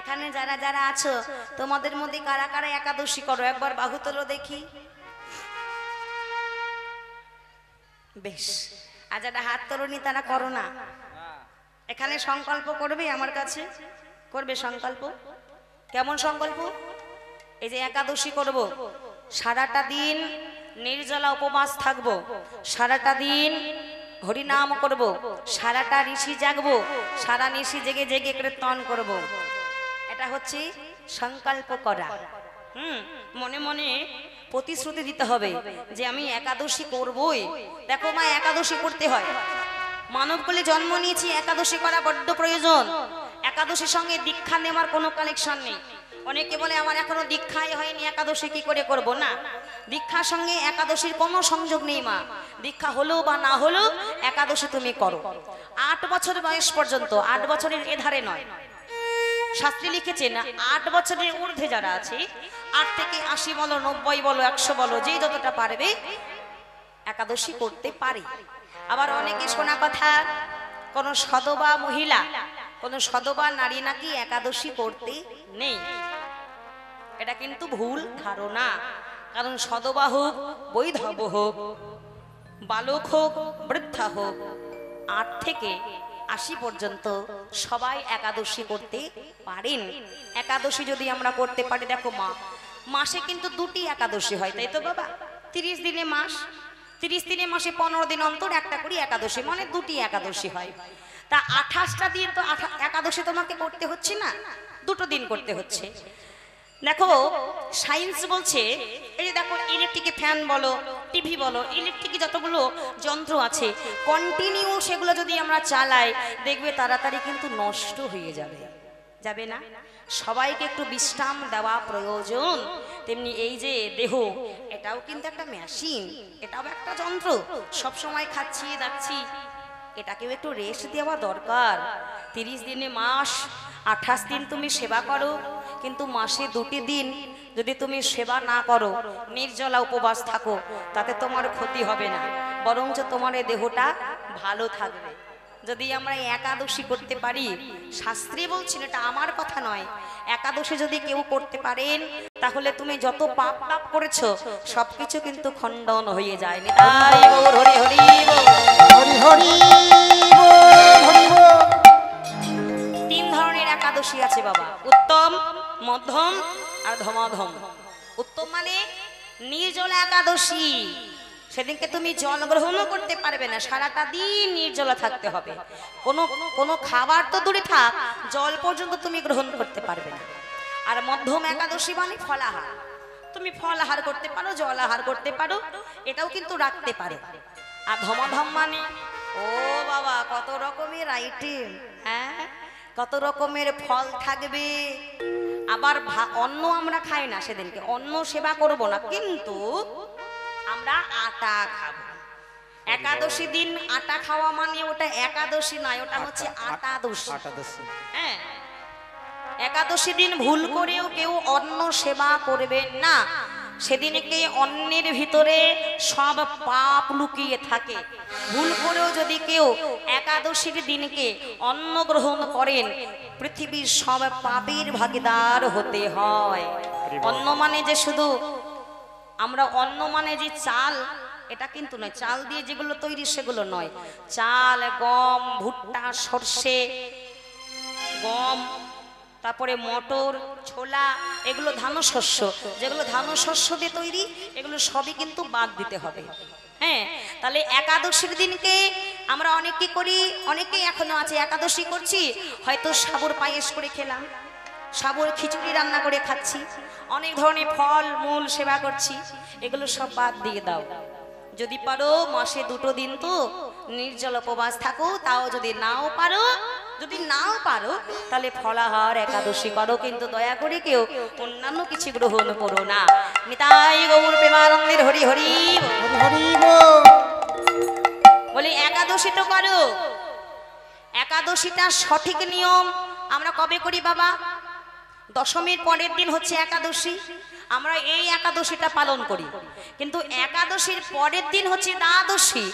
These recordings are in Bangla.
এখানে যারা যারা আছো তোমাদের মধ্যে কারা কারা একাদশী করো একবার বাহু তোলো দেখি। বেশ, আর যারা হাত তোলনি তারা করো না। এখানে সংকল্প করবে আমার কাছে, করবে সংকল্প। কেমন সংকল্প? এই যে একাদশী করব, সারাটা দিন নির্জলা উপবাস থাকবো, সারাটা দিন হরিনাম করব, সারাটা ঋষি জাগবো, সারা নিশি জেগে জেগে কীর্তন করব। এটা হচ্ছে সংকল্প করা। মনে মনে প্রতিশ্রুতি দিতে হবে যে আমি একাদশী করবই। দেখো মা, একাদশী করতে হয়, মানবকুলে জন্ম নিয়েছি, একাদশী করা বড্ড প্রয়োজন। একাদশীর সঙ্গে দীক্ষা নেওয়ার কোনো কানেকশন নেই। অনেকে বলে আমার এখনো দীক্ষাই হয়নি, একাদশী কি করে করব? না, দীক্ষার সঙ্গে একাদশীর কোনো সংযোগ নেই মা। দীক্ষা হলো বা না হলো একাদশী তুমি করো। 8 বছর বয়স পর্যন্ত, 8 বছরের এধারে নয়, শাস্ত্রে লিখেছে না 8 বছরের ঊর্ধ্বে যারা আছে, 8 থেকে 80 বলো, 90 বলো, 100 বলো, যে যতটা পারবে একাদশী করতে পারে। আবার অনেকে শোনা কথা, কোন সধবা মহিলা, কোন সধবা নারী নাকি একাদশী করতে নেই। এটা কিন্তু ভুল ধারণা। কারণ সধবা হোক, বৈধব হোক, বালক হোক, বৃদ্ধা হোক, 8 থেকে 80 পর্যন্ত সবাই একাদশী করতে পারেন। একাদশী যদি আমরা করতে পারি, দেখো মা, মাসে কিন্তু 2টি একাদশী হয়, তাই তো বাবা? 30 দিনে মাস, 30 দিনে মাসে 15 দিন অন্তর একটা করে একাদশী, মানে 2টি একাদশী হয়। তা 28টা দিন তো একাদশী তোমাকে করতে হচ্ছে না, 2টো দিন করতে হচ্ছে। দেখো সায়েন্স বলছে, এই যে দেখো ইলেকট্রিক ফ্যান বলো, টিভি বলো, ইলেকট্রিক যতগুলো যন্ত্র আছে কন্টিনিউ সেগুলো যদি আমরা চালাই, দেখবে তাড়াতাড়ি কিন্তু নষ্ট হয়ে যাবে, যাবে না? সবাইকে একটু বিশ্রাম দেওয়া প্রয়োজন। তেমনি এই যে দেহ, এটাও কিন্তু একটা মেশিন, এটাও একটা যন্ত্র। সব সময় খাচ্ছি দাচ্ছি, এটাকেও একটু রেস্ট দেওয়া দরকার। 30 দিনে মাস, 28 দিন তুমি সেবা করো, কিন্তু মাসে 2টি দিন যদি তুমি সেবা না করো, নির্জলা উপবাস থাকো, তাতে তোমার ক্ষতি হবে না, বরঞ্চ তোমার এই দেহটা ভালো থাকবে। যদি আমরা একাদশী করতে পারি, শাস্ত্রে বলছেন, এটা আমার কথা নয়, একাদশী যদি কেউ করতে পারেন, তাহলে তুমি যত পাপ পাপ করেছো সবকিছু কিন্তু খণ্ডন হয়ে যায়। নিতাই গৌর হরি হরি হরি হরি। 3 ধরনের একাদশী আছে বাবা, উত্তম, মধ্যম আর ধমাধম। উত্তম মানে নির্জলা একাদশী, সেদিনকে তুমি জল গ্রহণও করতে পারবে না, সারাটা দিন নির্জলা থাকতে হবে। কোনো খাবার তো দূরে থাক, জল পর্যন্ত তুমি গ্রহণ করতে পারবে না। আর মধ্যম একাদশী মানে ফলাহার, তুমি ফল আহার করতে পারো, জল আহার করতে পারো, এটাও কিন্তু রাখতে পারে। আর ধমাধম মানে, ও বাবা, কত রকমের আইটেম, হ্যাঁ, কত রকমের ফল থাকবে। আবার অন্ন আমরা খাই না, সেদিনকে অন্ন সেবা করব না, কিন্তু আমরা আটা খাবো। একাদশী দিন আটা খাওয়া মানে ওটা একাদশী নয়, ওটা হচ্ছে আটাদশী। হ্যাঁ, একাদশী দিন ভুল করেও কেউ অন্ন সেবা করবেন না। সেদিনকে অন্নের ভিতরে সব পাপ লুকিয়ে থাকে। ভুল করেও যদি কেউ একাদশীর দিনকে অন্ন গ্রহণ করেন, পৃথিবীর সব পাপের ভাগীদার হতে হয়। অন্ন মানে যে শুধু আমরা, অন্ন মানে যে চাল, এটা কিন্তু নয়। চাল দিয়ে যেগুলো তৈরি সেগুলো নয়। চাল, গম, ভুট্টা, সর্ষে, গম, তারপরে মটর, ছোলা, এগুলো ধান শস্য, যেগুলো ধান শস্য দিয়ে তৈরি, এগুলো সবই কিন্তু বাদ দিতে হবে। হ্যাঁ, তাহলে একাদশীর দিনকে আমরা অনেকে করি, অনেকেই এখনো আছে একাদশী করছি, হয়তো সাবুর পায়েস করে খেলাম, সাবুর খিচুড়ি রান্না করে খাচ্ছি, অনেক ধরনের ফল মূল সেবা করছি, এগুলো সব বাদ দিয়ে দাও। যদি পারো মাসে 2টো দিন তো নির্জল উপবাস থাকো, তাও যদি নাও পারো, তাহলে ফলাহার একাদশী করো, কিন্তু দয়া করে কেউ অন্যান্য কিছু গ্রহণ করো না। নিতাই গৌর প্রেমানন্দের হরি হরি হরি বলি। একাদশী তো করো, একাদশীটা সঠিক নিয়ম আমরা কবে করি বাবা? দশমীর পরের দিন হচ্ছে একাদশী, আমরা এই একাদশীটা পালন করি। কিন্তু একাদশীর পরের দিন হচ্ছে দ্বাদশী,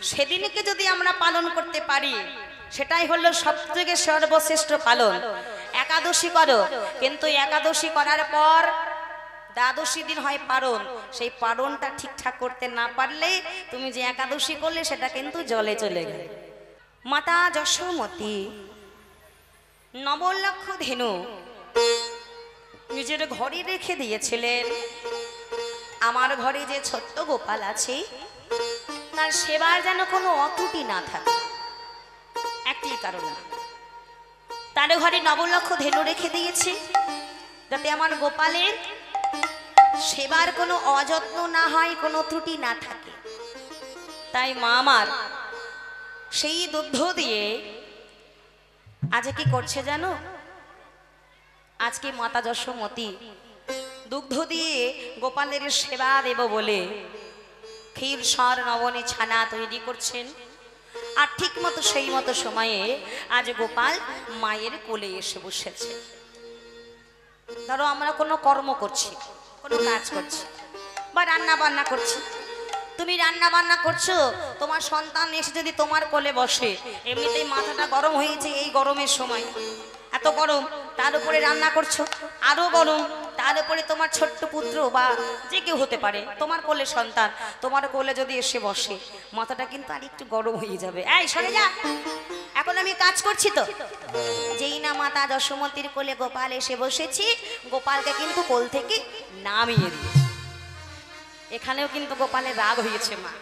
সেদিনকে যদি আমরা পালন করতে পারি, সেটাই হলো সবথেকে সর্বশ্রেষ্ঠ পালন। একাদশী করো, কিন্তু একাদশী করার পর দ্বাদশী দিন হয় পারণ, সেই পারণটা ঠিকঠাক করতে না পারলে তুমি যে একাদশী করলে সেটা কিন্তু জলে চলে গেল। মাতা যশোমতী নবলক্ষ ধেনু নিজের ঘরে রেখে দিয়েছিলেন। আমার ঘরে যে ছোট্ট গোপাল আছে তার সেবার যেন কোনো অত্রুটি না থাকে, একটি কারণ, তার ঘরে নবলক্ষ ধেনু রেখে দিয়েছি যাতে আমার গোপালের সেবার কোনো অযত্ন না হয়, কোনো ত্রুটি না থাকে। তাই মা আমার সেই দুগ্ধ দিয়ে আজ কি করছে জানো? আজকে মাতা যশোমতী দুগ্ধ দিয়ে গোপালের সেবা দেব বলে ক্ষীর সর নবনী ছানা তৈরি করছেন। আর ঠিক মতো সেই মতো সময়ে আজ গোপাল মায়ের কোলে এসে বসেছে। ধরো আমরা কোনো কর্ম করছি, কোনো কাজ করছি বা রান্না বান্না করছি, তুমি রান্না বান্না করছো, তোমার সন্তান এসে যদি তোমার কোলে বসে, এমনিতেই মাথাটা গরম হয়েছে এই গরমের সময়, এত গরম, তার উপরে রান্না করছো আরো গরম, তার উপরে তোমার ছোট্ট পুত্র বা যে কেউ হতে পারে তোমার কোলে সন্তান তোমার কোলে যদি এসে বসে, মাথাটা কিন্তু আর একটু গরম হয়ে যাবে। এই সরে যা, এখন আমি কাজ করছি তো। যেই না মাতা যশোমতীর কোলে গোপাল এসে বসেছি, গোপালকে কিন্তু কোল থেকে নামিয়ে দিয়েছি। এখানেও কিন্তু গোপালের রাগ হয়েছে মা,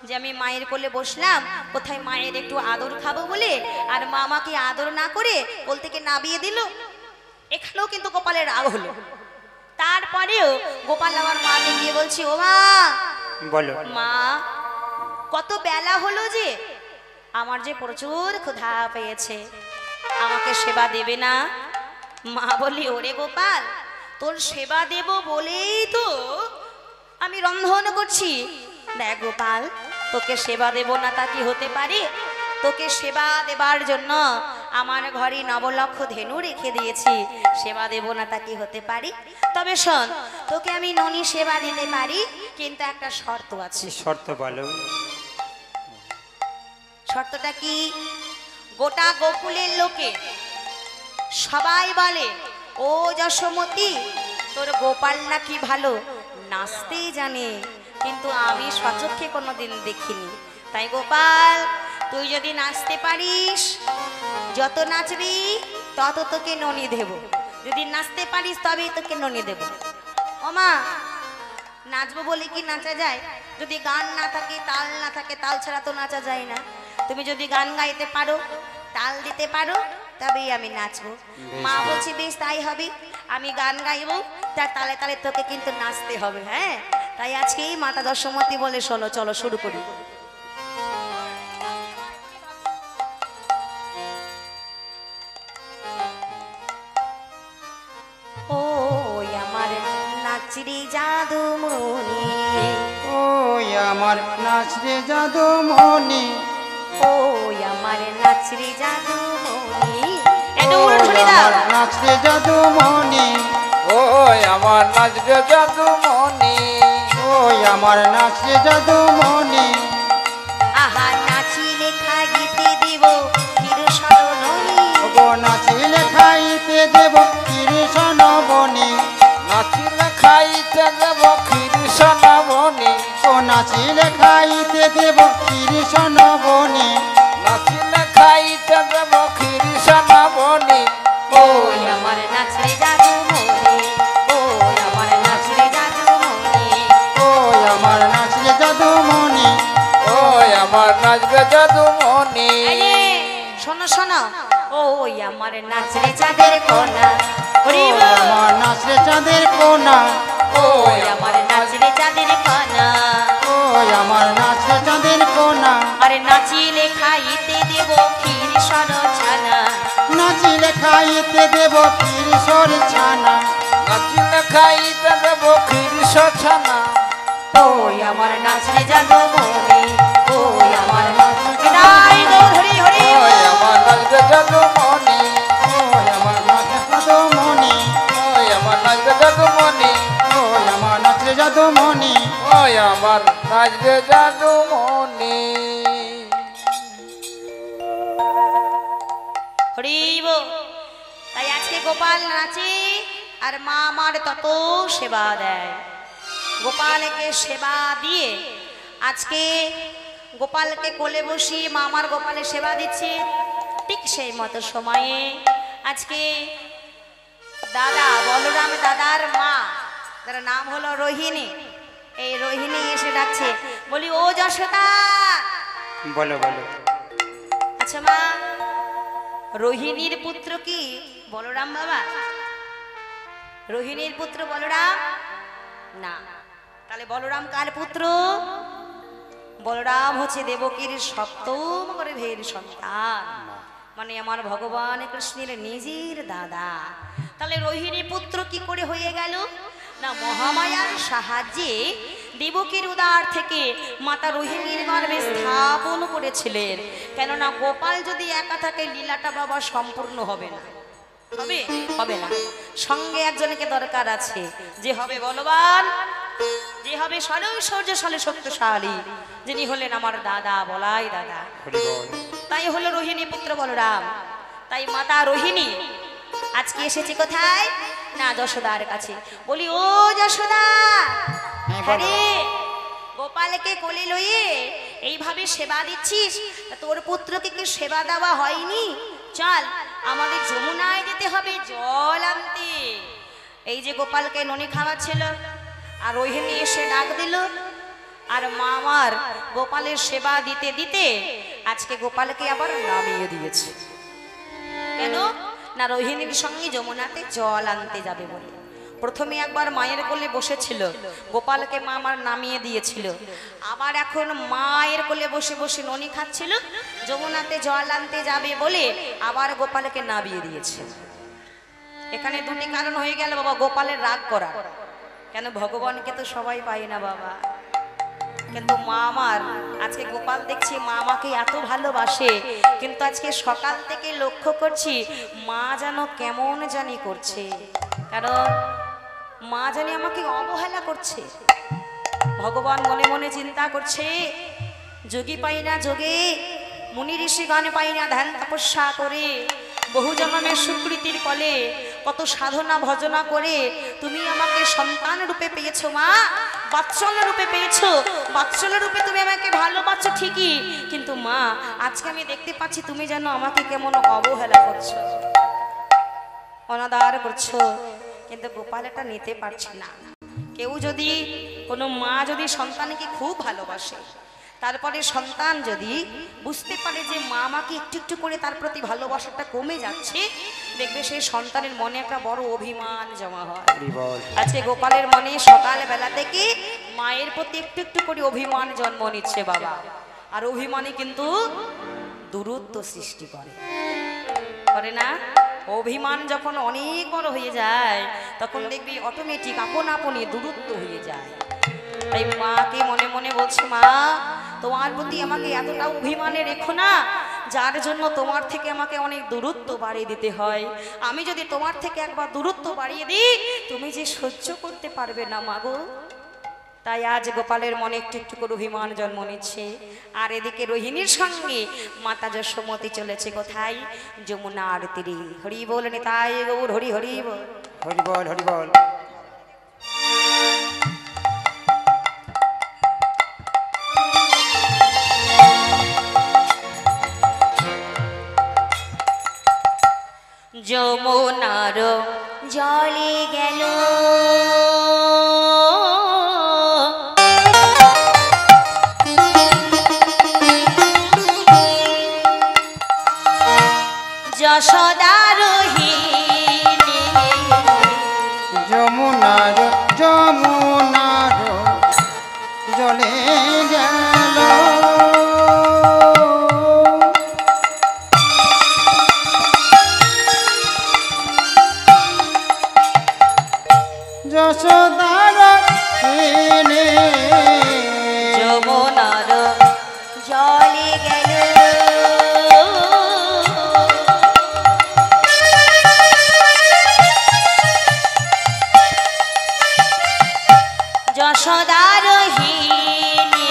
যে আমি মায়ের কোলে বসলাম, কোথায় মায়ের একটু আদর খাবো বলে, আর মা আমাকে আদর না করে কোল থেকে নামিয়ে দিল। এখানেও কিন্তু গোপালের রাগ হলো। তারপরেও গোপাল আমার মাকে গিয়ে বলছি, ও মা, বলো মা, কত বেলা হলো যে, আমার যে প্রচুর ক্ষুধা পেয়েছে, আমাকে সেবা দেবে না? মা বলি, ওরে গোপাল, তোর সেবা দেব বলেই তো আমি রন্ধন করছি। দেখ গোপাল, তোকে সেবা দেব না তা কি হতে পারে? তোকে সেবা দেবার জন্য আমার ঘরে নবলক্ষ ধেনু রেখে দিয়েছি, সেবা দেব না তা কি হতে পারে? তবে শোন, তোকে আমি ননি সেবা দিতে পারি, কিন্তু একটা শর্ত আছে। শর্ত বলো। শর্তটা কি? গোটা গোকুলের লোকে সবাই বলে, ও যশোমতী, তোর গোপাল নাকি ভালো নাচতেই জানে, কিন্তু আমি সচক্ষে কোনোদিন দেখিনি। তাই গোপাল, তুই যদি নাচতে পারিস, যত নাচবি তত তোকে ননি দেব, যদি নাচতে পারিস তবেই তোকে ননি দেব। ও মা, নাচবো বলে কি নাচা যায়? যদি গান না থাকে, তাল না থাকে, তাল ছাড়া তো নাচা যায় না। তুমি যদি গান গাইতে পারো, তাল দিতে পারো, তবেই আমি নাচবো। মা বলছি, বেশ তাই হবে, আমি গান গাইবো, তার তালে তালে তোকে কিন্তু নাচতে হবে। হ্যাঁ, তাই আজকেই মাতা যশোমতী বলে, শোনো, চলো শুরু করি। ও আমার নাচরি জাদুমণি, ও আমার নাচরে জাদুমণি, ও আমার নাচরি জাদুমণি, ও আমার নাচরে জাদুমণি, ও আমার নাচরে জাদুমণি, ও আমার নাচরে জাদুমণি। আহা নাচিলে খাইতে দিব চিরসরণী, ও নাচিলে খাইতে দেব কৃষ্ণ বনি, নাচিলে খাইতে দেব কৃষ্ণ বনি, ও নাচিলে খাইতে দেব কৃষ্ণ বনি, নাচিলে খাইতে দেব কৃষ্ণ বনি। ও আমার নাচরে জাদুমণি, ও আমার নাচরে জাদুমণি, ও আমার নাচরে জাদুমণি, ও আমার নাচরে জাদুমণি। আরে শোনো শোনো, ও আমার নাচরে চাঁদের কোনা, ও আমার নাচরে চাঁদের কোনা, ও আমার নাচরে চাঁদের কোনা, ও আমার নাচরে চাঁদের কোনা। আরে নাচিলে খাইতে দেব ক্ষীর সর ছানা, নাচিলে খাইতে দেব কৃষ্ণর ছানা, নাচিলে খাইতে দেব কৃষ্ণ ছানা। ও আমার নাচরে জাদুমণি, ও আমার বিদায় গৌর হরি হরি। ও আমার নাচরে জাদুমণি, ও আমার নাচরে জাদুমণি, ও আমার নাচরে জাদুমণি, ও আমার নাচরে জাদুমণি। ও আমার নাচরে জাদুমণি। হরি বল। তাই আজকে গোপাল নাচে আর মা আমার তত সেবা দেয়। গোপালকে সেবা দিয়ে আজকে গোপালকে কোলে বসিয়ে মা আমার গোপালের সেবা দিচ্ছে। ঠিক সেই মতো সময়ে আজকে দাদা বলরাম দাদার মা, তার নাম হলো রোহিণী, এই রোহিণী এসে ডাকছে, বলি ও যশোদা। বলো বলো। আচ্ছা মা, রোহিণীর পুত্র কি বলরাম বাবা? রোহিণীর পুত্র বলরাম না, তাহলে বলরাম কার পুত্র? বলরাম হচ্ছে দেবকীর সপ্তম গর্ভের সন্তান, মানে আমার ভগবান কৃষ্ণের নিজের দাদা। তাহলে রোহিণী পুত্র কি করে হয়ে গেল? না, মহামায়ার সাহায্যে দেবকীর উদর থেকে মাতা রোহিণীর গর্ভে স্থাপন করেছিলেন। কেননা গোপাল যদি একা থাকে লীলাটা বাবা সম্পূর্ণ হবে না, হবে হবে না। সঙ্গে একজনকে দরকার আছে, যে হবে বলবান, যে হবে সৌর্যশালী শক্তিশালী, যিনি হলেন আমার দাদা, বলাই দাদা। তাই হলো রোহিণী পুত্র বলরাম। তাই মাতা রোহিণী আজকে এসেছে কোথায়? না, যশোদার কাছে। বলি ও যশোদা, আরে গোপালকে কোলে লইয়ে এইভাবে সেবা দিচ্ছিস, তা তোর পুত্রকে কি সেবা দেওয়া হয়নি? চল আমাদের যমুনায় যেতে হবে জল আনতে। এই যে গোপালকে ননি খাওয়াচ্ছিল আর রোহিণী এসে ডাক দিল, আর মা আমার গোপালের সেবা দিতে দিতে আজকে গোপালকে আবার নামিয়ে দিয়েছে। কেন? না, রোহিণীর সঙ্গে যমুনাতে জল আনতে যাবে বলে। প্রথমে একবার মায়ের কোলে বসেছিল, গোপালকে মা আমার নামিয়ে দিয়েছিল। আবার এখন মায়ের কোলে বসে বসে ননি খাচ্ছিল, যমুনাতে জল আনতে যাবে বলে আবার গোপালকে নামিয়ে দিয়েছে। এখানে দুটি কারণ হয়ে গেল বাবা গোপালের রাগ করা। কেন? ভগবানকে তো সবাই পায় না বাবা, কিন্তু মা আমার আজকে গোপাল দেখছি মা আমাকে এত ভালোবাসে, কিন্তু আজকে সকাল থেকে লক্ষ্য করছি মা যেন কেমন জানি করছে। কারণ মা জানি আমাকে অবহেলা করছে। ভগবান মনে মনে চিন্তা করছে, যোগী পাই না যোগে, মুনি ঋষিগণ পাই না ধ্যান তপস্যা করে, বহু জন্মের সুকৃতির ফলে কত সাধনা ভজনা করে তুমি আমাকে সন্তান রূপে পেয়েছো মা, বাৎসল্য রূপে পেয়েছো। বাৎসল্য রূপে তুমি আমাকে ভালোবাসো ঠিকই, কিন্তু মা আজকে আমি দেখতে পাচ্ছি তুমি যেন আমাকে কেমন অবহেলা করছো, অনাদার করছো। কিন্তু গোপাল এটা নিতে পারছে না। কেউ যদি, কোনো মা যদি সন্তানকে খুব ভালোবাসে, তারপরে সন্তান যদি বুঝতে পারে যে মা আমাকে একটু একটু করে তার প্রতি ভালোবাসাটা কমে যাচ্ছে, দেখবে সেই সন্তানের মনে একটা বড় অভিমান জমা হয়। আজকে গোপালের মনে সকাল বেলা থেকে মায়ের প্রতি একটু একটু করে অভিমান জন্ম নিচ্ছে বাবা। আর অভিমানে কিন্তু দূরত্ব সৃষ্টি করে না? অভিমান যখন অনেক বড় হয়ে যায় তখন দেখবি অটোমেটিক আপন আপনি দূরত্ব হয়ে যায়। তাই মাকে মনে মনে বলছে, মা তোমার প্রতি আমাকে এতটা অভিমানে রেখো না, যার জন্য তোমার থেকে আমাকে অনেক দূরত্ব বাড়িয়ে দিতে হয়। আমি যদি তোমার থেকে একবার দূরত্ব বাড়িয়ে দিই তুমি যে সহ্য করতে পারবে না মা গো। তাই আজ গোপালের মনে একটু একটু করে অভিমান জন্ম নিচ্ছে। আর এদিকে রোহিণীর সঙ্গে মাতা যশোমতী চলেছে কোথায়? যমুনার তীরে। হরি বল নিতাই গৌর হরি হরি বল, হরি বল হরি বল। যমুনার জলে গেল যশোদা রোহিণী, যমুনার যমুনার জলে গেল, যশোদার কিনে যমুনার জলে গেল যশোদা রোহিণী,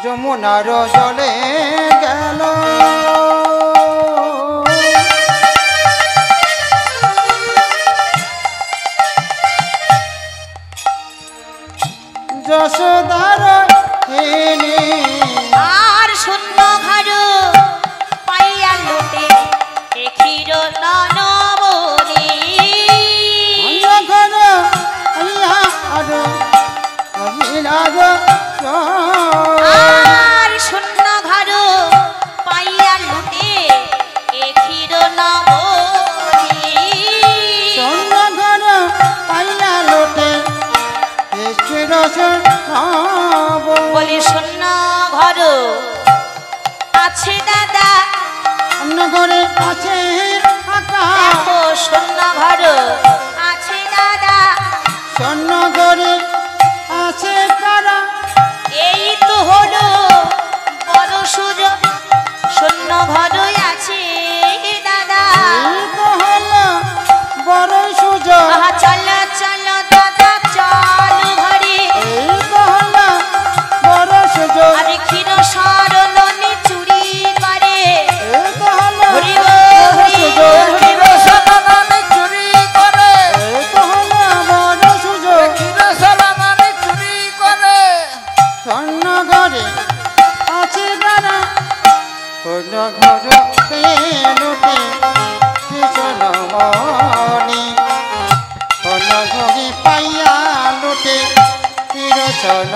যমুনার জলে গেল, যশোদার হেনে আর শূন্য ঘর পাইয়া লোটে এ ক্ষীর নবনী ঘর আইয়া আর অবিলার আর শূন্য ঘর পাইয়া লোটে এ ক্ষীর নবনী শূন্য ঘর পাইয়া লোটে এসে নব বলি শূন্য ঘর আছে দাদা অন্য ঘরে আছে আকাশ দেখো শূন্য ঘর আছে দাদা স্বর্ণ ঘরে আছে কারা এই তো হলো বড় সুযোগ শূন্য ঘরই আছে দাদা এই তো হলো বড় সুযোগ আহা চলো চলো দাদা চলো ঘরে এই তো হলো বড় সুযোগ আরে ক্ষীর সরলনি চুরি করে এই তো হলো হরি বড় হরি সুযোগ হরি সালামানি চুরি করে এই তো হলো বড় সুযোগ সালামানি চুরি করে স্বর্ণ ঘরে আছে কারা অন্য ঘর লুটে কৃষ্ণ মণি অন্য ঘরে পাইয়া লুটে কৃষ্ণ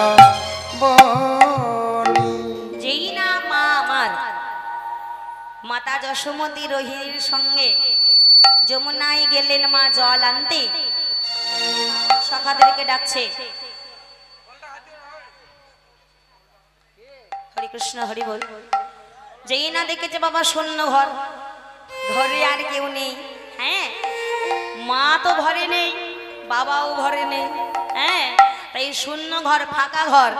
বনি যেই না মা আমার মাতা যশোমতী রোহিণীর সঙ্গে যমুনায় গেলেন মা জল আনতে সখাদেরকে ডাকছে হরে কৃষ্ণ হরি বল যেই না দেখেছে বাবা শূন্য ঘর ঘরে আর কেউ নেই হ্যাঁ মা তো ঘরে নেই বাবাও ঘরে নেই হ্যাঁ তাই শূন্য ঘর ফাঁকা ঘর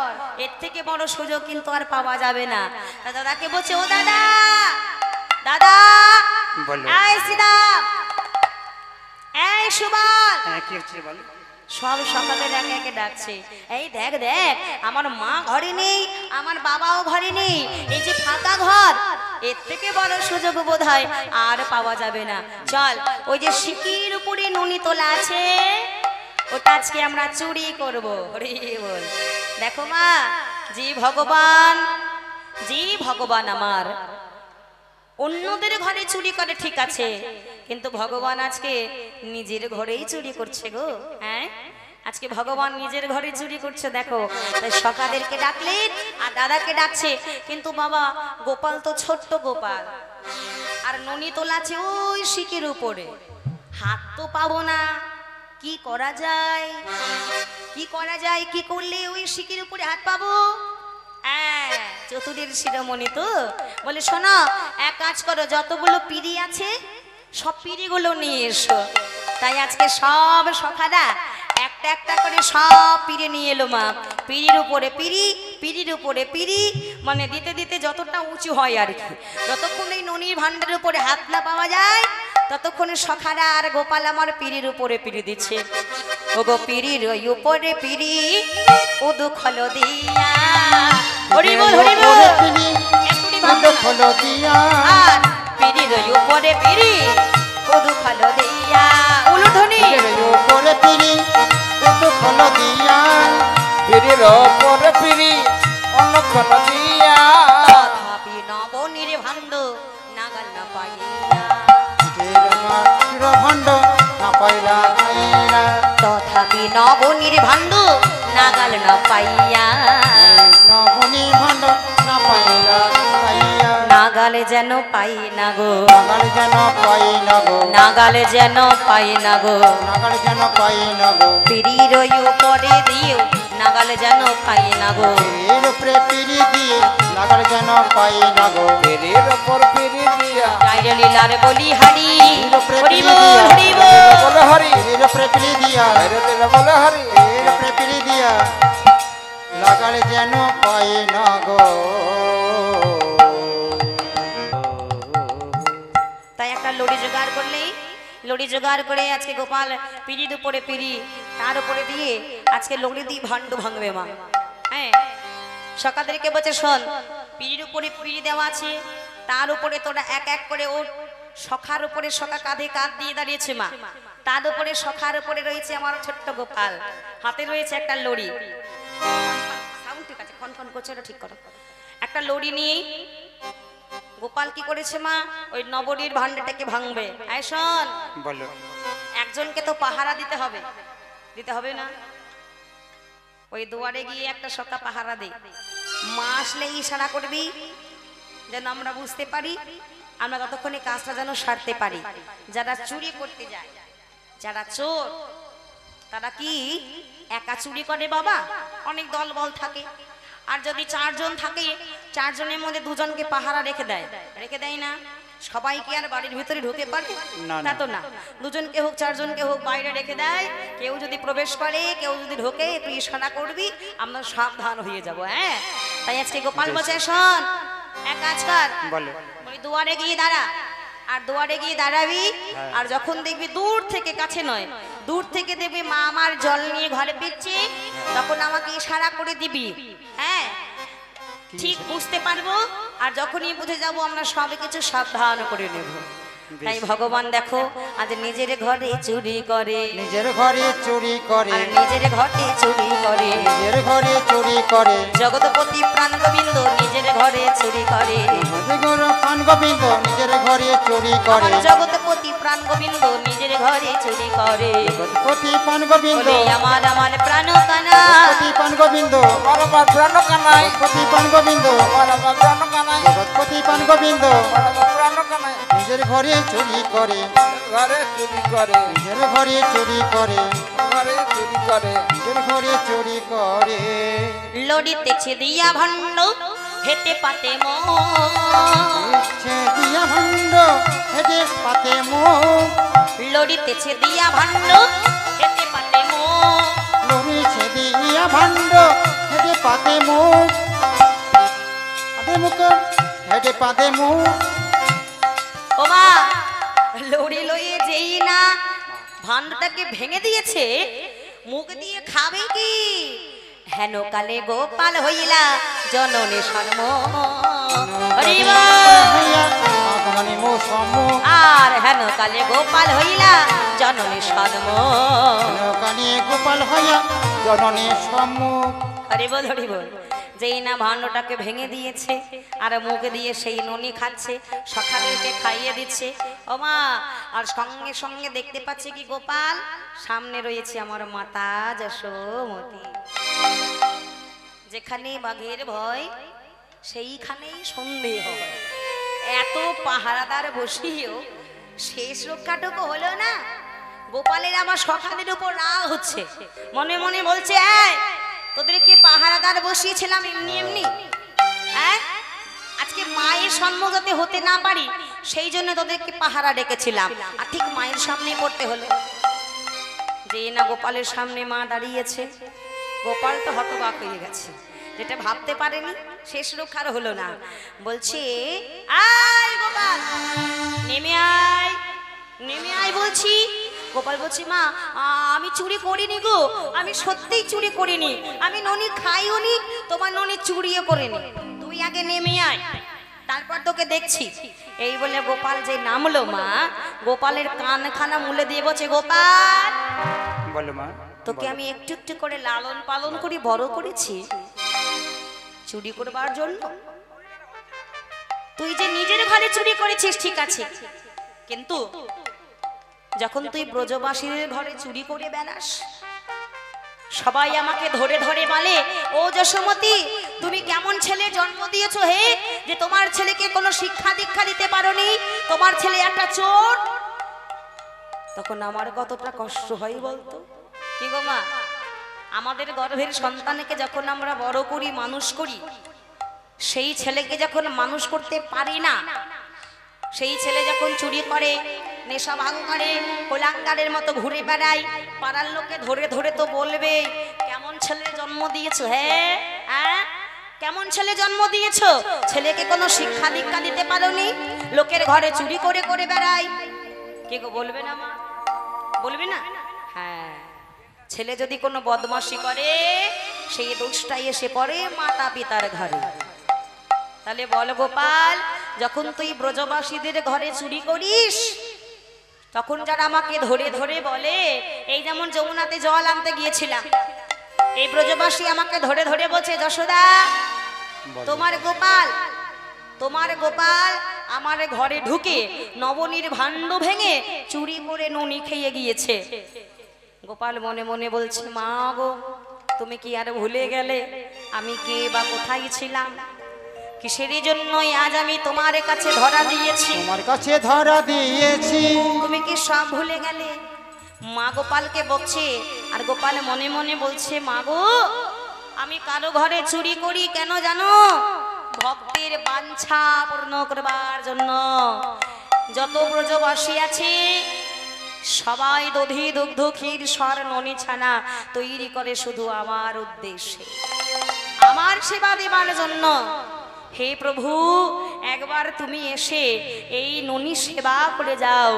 এর থেকে বড় সুযোগ কিন্তু আর পাওয়া যাবে না তা দাদাকে বলছে ও দাদা দাদা বলো। এই সিদাম এই সুবল কি হচ্ছে বলো সব সকালে একে একে ডাকছে এই দেখ দেখ আমার মা ঘরে নেই আমার বাবাও ঘরে নেই এই যে ফাঁকা ঘর এর থেকে বড় সুযোগ বোধহয় আর পাওয়া যাবে না চল ওই যে সিকির উপরে নুনি তোলা আছে ওটা আজকে আমরা চুরি করবো হরি বল দেখো মা জি ভগবান আমার অন্যদের ঘরে চুরি করে ঠিক আছে কিন্তু ভগবান আজকে নিজের ঘরেই চুরি করছে গো হ্যাঁ আজকে ভগবান নিজের ঘরে চুরি করছে দেখো তাই সকাদেরকে ডাকলেন আর দাদাকে ডাকছে কিন্তু বাবা গোপাল তো ছোট্ট গোপাল আর ননি তোলাছে ওই শিকের উপরে হাত তো পাবো না কি করা যায় কি করলে ওই শিকের উপরে হাত পাবো হ্যাঁ চতুরের শিরোমণি তো বলে শোনো এক কাজ করো যতগুলো পিড়ি আছে সব পিড়িগুলো নিয়ে এসো তাই আজকে সব সখারা একটা একটা করে সব পিড়ি নিয়ে এলো মা পিড়ির উপরে পিড়ির উপরে পিড়ি মানে দিতে দিতে যতটা উঁচু হয় আর কি যতক্ষণ এই ননির ভান্ডারের উপরে হাত না পাওয়া যায় ততক্ষণে সখারা আর গোপাল আমার পিড়ির উপরে পিড়ি দিচ্ছে ও গো পিড়ির ওই উপরে পিড়ি ও দুখল দিয়া হরি বল এক্ষুনি ভাঙবে না। খোলো দিয়া আর পিড়ির ওই উপরে পিড়ি ও দুখল দিয়া উলুধ্বনি উপরে পিড়ি তো খোলো দিয়া পিড়ির ওপরে পিড়ি অন্যক্ষণ দিয়া তথাপি নবনীর ভাণ্ড নাগাল না পাইয়া ভণ্ড না পাইলা খাইলা তথাপি নবনীর ভাণ্ড নাগাল না পাইয়া নবনী ভণ্ড না পাইলা খাইয়া নাগালে যেন পাই না গো নাগাল যেন পাই না গো নাগালে যেন পাই না গো নাগাল যেন পাই না গো পিড়ির ওই উপরে দিও নাগালে যেন পাই না গো এর উপরে পিড়ি দিয়ে নাগাল যেন পাই না গো পিড়ির ওপর পিড়ি দিয়া গাইরে লীলার বলি হারি এর উপরে হরি পিড়ি বল দিয়া হরি বল বলে হরি এর উপরে পিড়ি দিয়া বাইরে দিলে বলে হরি এর উপরে পিড়ি দিয়া নাগাল যেন পাই না গো তাই একটা লড়ি জোগাড় করলেই লড়ি জোগাড় করে আজকে গোপাল পিড়ির উপরে পিড়ি তার উপরে দিয়ে আজকে লড়ি দিয়ে ভাণ্ড ভাঙবে মা হ্যাঁ সকাদেরকে বলছে শোন পিড়ির উপরে পিড়ি দেওয়া আছে তার উপরে তোরা এক এক করে ওর সখার উপরে সখা কাঁধে কাঁধ দিয়ে দাঁড়িয়েছে মা তার উপরে সখার উপরে রয়েছে আমার ছোট্ট গোপাল হাতে রয়েছে একটা লড়ি খনখন করছে, এটা ঠিক করো। একটা লড়ি নিয়ে গোপাল কি করেছে মা, ওই নবরীর ভান্ডাটাকে ভাঙবে। আয় শোন, বলো। একজনকে তো পাহারা দিতে হবে, দিতে হবে না? ওই দুয়ারে গিয়ে একটা সকা পাহারা দে, মা আসলে ইশারা করবি যেন আমরা বুঝতে পারি, আমরা ততক্ষণে কাজটা যেন সারতে পারি। যারা চুরি করতে যায়, যারা চোর, তারা কি একা চুরি করে বাবা? অনেক দল বল থাকে। আর যদি চারজন থাকে, চারজনের মধ্যে দুজনকে পাহারা রেখে দেয়, রেখে দেয় না? সবাই কি আর বাড়ির ভিতরে ঢুকে পারে? তা তো না। দুজনকে হোক চারজনকে হোক বাইরে রেখে দেয়। কেউ যদি প্রবেশ করে, কেউ যদি ঢোকে, একটু ইশারা করবি, আমরা সাবধান হয়ে যাব। হ্যাঁ, তাই আজকে গোপাল বলছে শোন, এক কাজ কর, ওই দুয়ারে গিয়ে দাঁড়া। আর দুয়ারে গিয়ে দাঁড়াবি, আর যখন দেখবি দূর থেকে, কাছে নয়, দূর থেকে দেখবি মা আমার জল নিয়ে ঘরে ফিরছে, তখন আমাকে ইশারা করে দিবি। হ্যাঁ, ঠিক বুঝতে পারবো। আর যখনই বুঝে যাবো, আমরা সব কিছু সাবধান করে নেব। তাই ভগবান দেখো, আজ নিজের ঘরে চুরি করে, নিজের ঘরে চুরি করে, আর নিজের ঘরে চুরি করে, নিজের ঘরে চুরি করে, জগৎপতি প্রাণ গোবিন্দ নিজের ঘরে চুরি করে, প্রাণ গোবিন্দ নিজের ঘরে চুরি করে, জগৎপতি প্রাণ গোবিন্দ নিজের ঘরে চুরি করে, জগৎপতি প্রাণ গোবিন্দ, আমার আমার প্রাণ কানা, জগৎপতি প্রাণ গোবিন্দ, আমার আমার প্রাণ কানাই, জগৎপতি প্রাণ গোবিন্দ, আমার আমার প্রাণ কানাই, জগৎপতি প্রাণ গোবিন্দ আমার আমার প্রাণ কানাই, নিজের ঘরে চুরি করে, ঘরে চুরি করে, নিজের ঘরে চুরি করে, ঘরে চুরি করে, নিজের ঘরে চুরি করে। লড়িতেছে দিয়া ভণ্ড হেতে পাতে ইচ্ছে দিয়া ভণ্ড হেঁটে পাতে মুখ, লড়িতেছে দিয়া ভণ্ড হেতে পাতে লড়িছে দিয়া ভণ্ড হেঁটে পাতে মুখ, পাতে মুখ, হেঁটে পাতে মুখ। ও মা, লড়ি লইয়ে যেই না ভাণ্ডটাকে ভেঙে দিয়েছে, মুখ দিয়ে খাবে কি? হেন কালে গোপাল হইলা জননী সন্ম, আগমনী মো সম্মুখ, আর হেন কালে গোপাল হইলা জননী সন্ম, কানে গোপাল হইয়া জননী সম্মুখ। হরি বল হরি বল। যেই না ভাণ্ডটাকে ভেঙে দিয়েছে, আর মুখ দিয়ে সেই ননি খাচ্ছে, সকালকে খাইয়ে দিচ্ছে। ও মা, আর সঙ্গে সঙ্গে দেখতে পাচ্ছে কি গোপাল, সামনে রয়েছে আমার মাতা যশোমতী। যেখানে বাঘের ভয়, সেইখানেই সন্দেহ হয়। এত পাহারাদার বসিয়েও শেষ রক্ষাটুকু হলো না। গোপালের আমার সকালের উপর রাগ হচ্ছে, মনে মনে বলছে, তোদেরকে পাহারাদার বসিয়েছিলাম এমনি এমনি, হ্যাঁ? আজকে মায়ের সম্মুখে হতে না পারি, সেই জন্য তোদেরকে পাহারা ডেকেছিলাম, আর ঠিক মায়ের সামনে করতে হলো। যে না গোপালের সামনে মা দাঁড়িয়েছে, গোপাল তো হতবাক হয়ে গেছে, যেটা ভাবতে পারেনি, শেষ রক্ষার হলো না। বলছে, আয় গোপাল, নেমে আয়, নেমে আয় বলছি। গোপাল বলছি, মা আমি চুরি করিনি গো, আমি সত্যিই চুরি করিনি, আমি ননি খাইও নি, তোমার ননি চুরিও করিনি, তুই আগে নেমে আয়, তারপর তোকে দেখছি। এই বলে গোপাল যে নামলো, মা গোপালের কানখানা মুলে দিয়ে বলছে, গোপাল বলো মা, তোকে আমি একটু একটু করে লালন পালন করি বড় করেছি চুরি করবার জন্য। তুই যে নিজের ঘরে চুরি করেছিস ঠিক আছে, কিন্তু যখন তুই ব্রজবাসীদের ঘরে চুরি করে বেড়াস, সবাই আমাকে ধরে ধরে বলে, ও যশোমতী, তুমি কেমন ছেলে জন্ম দিয়েছো হে, যে তোমার ছেলেকে কোনো শিক্ষা দীক্ষা দিতে পারোনি, তোমার ছেলে একটা চোর। তখন আমার কতটা কষ্ট হয় বলতো। কি গো মা, আমাদের গর্ভের সন্তানকে যখন আমরা বড় করি, মানুষ করি, সেই ছেলেকে যখন মানুষ করতে পারি না, সেই ছেলে যখন চুরি করে, নেশা ভাঙ করে, কোলাঙ্গারের মতো ঘুরে বেড়ায়, পাড়ার লোকে ধরে ধরে তো বলবে, কেমন ছেলে জন্ম দিয়েছো, হ্যাঁ কেমন ছেলে জন্ম দিয়েছো, ছেলেকে কোনো শিক্ষা দীক্ষা দিতে পারোনি, লোকের ঘরে চুরি করে করে বেড়ায়। কে গো বলবে না মা, বলবে না? হ্যাঁ, ছেলে যদি কোনো বদমাশি করে, সেই দোষটাই এসে পড়ে মাতা পিতার ঘরে। তাহলে বল গোপাল, যখন তুই ব্রজবাসীদের ঘরে চুরি করিস, তখন যারা আমাকে ধরে ধরে বলে, এই যেমন যমুনাতে জল আনতে গিয়েছিলাম, এই ব্রজবাসী আমাকে ধরে ধরে বলছে, যশোদা তোমার গোপাল আমার ঘরে ঢুকে নবনীর ভাণ্ড ভেঙে চুরি করে ননি খেয়ে গিয়েছে। গোপাল মনে মনে বলছে, মা গো তুমি কি আর ভুলে গেলে আমি কে বা কোথায় ছিলাম? কিসের জন্যই আজ আমি তোমার কাছে ধরা দিয়েছি? তোমার কাছে ধরা দিয়েছি। তুমি কি সব ভুলে গেলে? মা গোপালকে বকছে, আর গোপাল মনে মনে বলছে, মা গো আমি কারো ঘরে চুরি করি কেন জানো? ভক্তের বাঞ্ছা পূর্ণ করবার জন্য। যত ব্রজবাসী আছে সবাই দধি দুগ্ধ ক্ষীর সর ননি ছানা তৈরি করে শুধু আমার উদ্দেশ্যে, আমার সেবা দেবার জন্য। হে প্রভু, একবার তুমি এসে এই ননি সেবা করে যাও।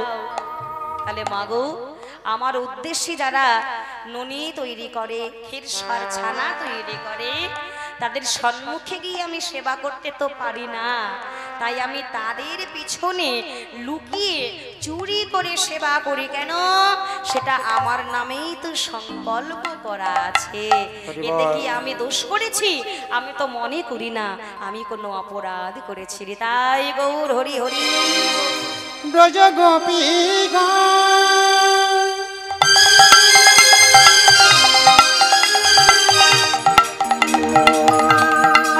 তাহলে মাগো আমার উদ্দেশ্যে যারা ননি তৈরি করে, ক্ষীরসর ছানা তৈরি করে, তাদের সম্মুখে গিয়ে আমি সেবা করতে তো পারি না, তাই আমি তাদের পিছনে লুকিয়ে চুরি করে সেবা করি। কেন? সেটা আমার নামেই তো সংকল্প করা আছে। এতে কি আমি দোষ করেছি? আমি তো মনে করি না আমি কোনো অপরাধ করেছি রে। তাই গৌর হরি হরি। ব্রজ গোপী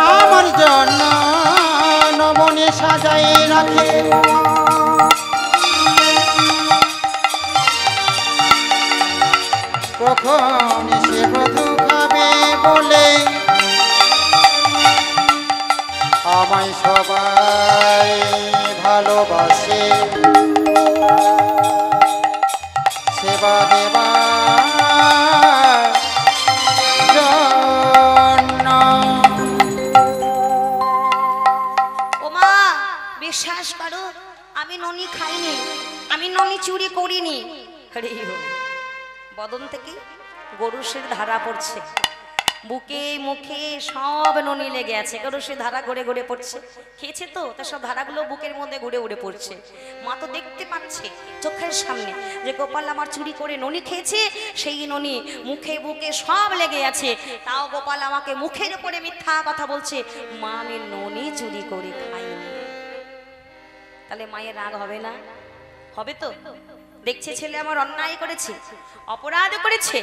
আমার জন্য নবনে সাজাই রাখে, কখন সে বধূ খাবে বলে আমায় সবাই ভালোবাসে। সেবা দেবার জন্য। ওমা বিশ্বাস করো, আমি ননি খাইনি, আমি ননি চুরি করিনি। আরে বদন থেকে গরুষের ধারা পড়ছে, বুকে মুখে সব ননি লেগে আছে, গরুষের ধারা ঘুরে ঘুরে পড়ছে। খেয়েছে তো তার সব ধারাগুলো বুকের মধ্যে ঘুরে ঘুরে পড়ছে। মা তো দেখতে পাচ্ছে চোখের সামনে যে গোপাল আমার চুরি করে ননি খেয়েছে, সেই ননি মুখে বুকে সব লেগে আছে। তাও গোপাল আমাকে মুখের উপরে মিথ্যা কথা বলছে, মা আমি ননি চুরি করে খাইনি। তাহলে মায়ের রাগ হবে না? হবে তো। দেখছে ছেলে আমার অন্যায় করেছে, অপরাধ করেছে,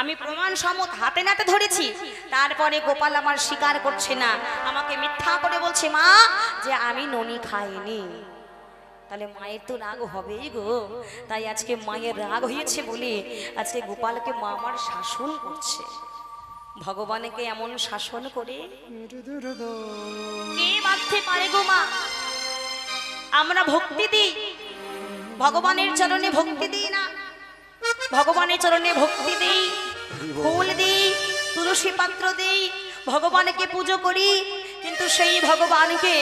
আমি প্রমাণ সমত হাতে নাতে ধরেছি, তারপরে গোপাল আমার স্বীকার করছে না, আমাকে মিথ্যা করে বলছে মা যে আমি ননি খাইনি। তাহলে মায়ের তো রাগ হবেই গো। তাই আজকে মায়ের রাগ হয়েছে বলে আজকে গোপালকে মা আমার শাসন করছে। ভগবানকে এমন শাসন করে কে বাঁধতে পারে গো মা? আমরা ভক্তি দিই, ভগবানের চরণে ভক্তি দিই না? ভগবানের চরণে ভক্তি দিই, ফুল দিই, তুলসী পাত্র দিই, ভগবানকে পুজো করি, কিন্তু সেই ভগবানকে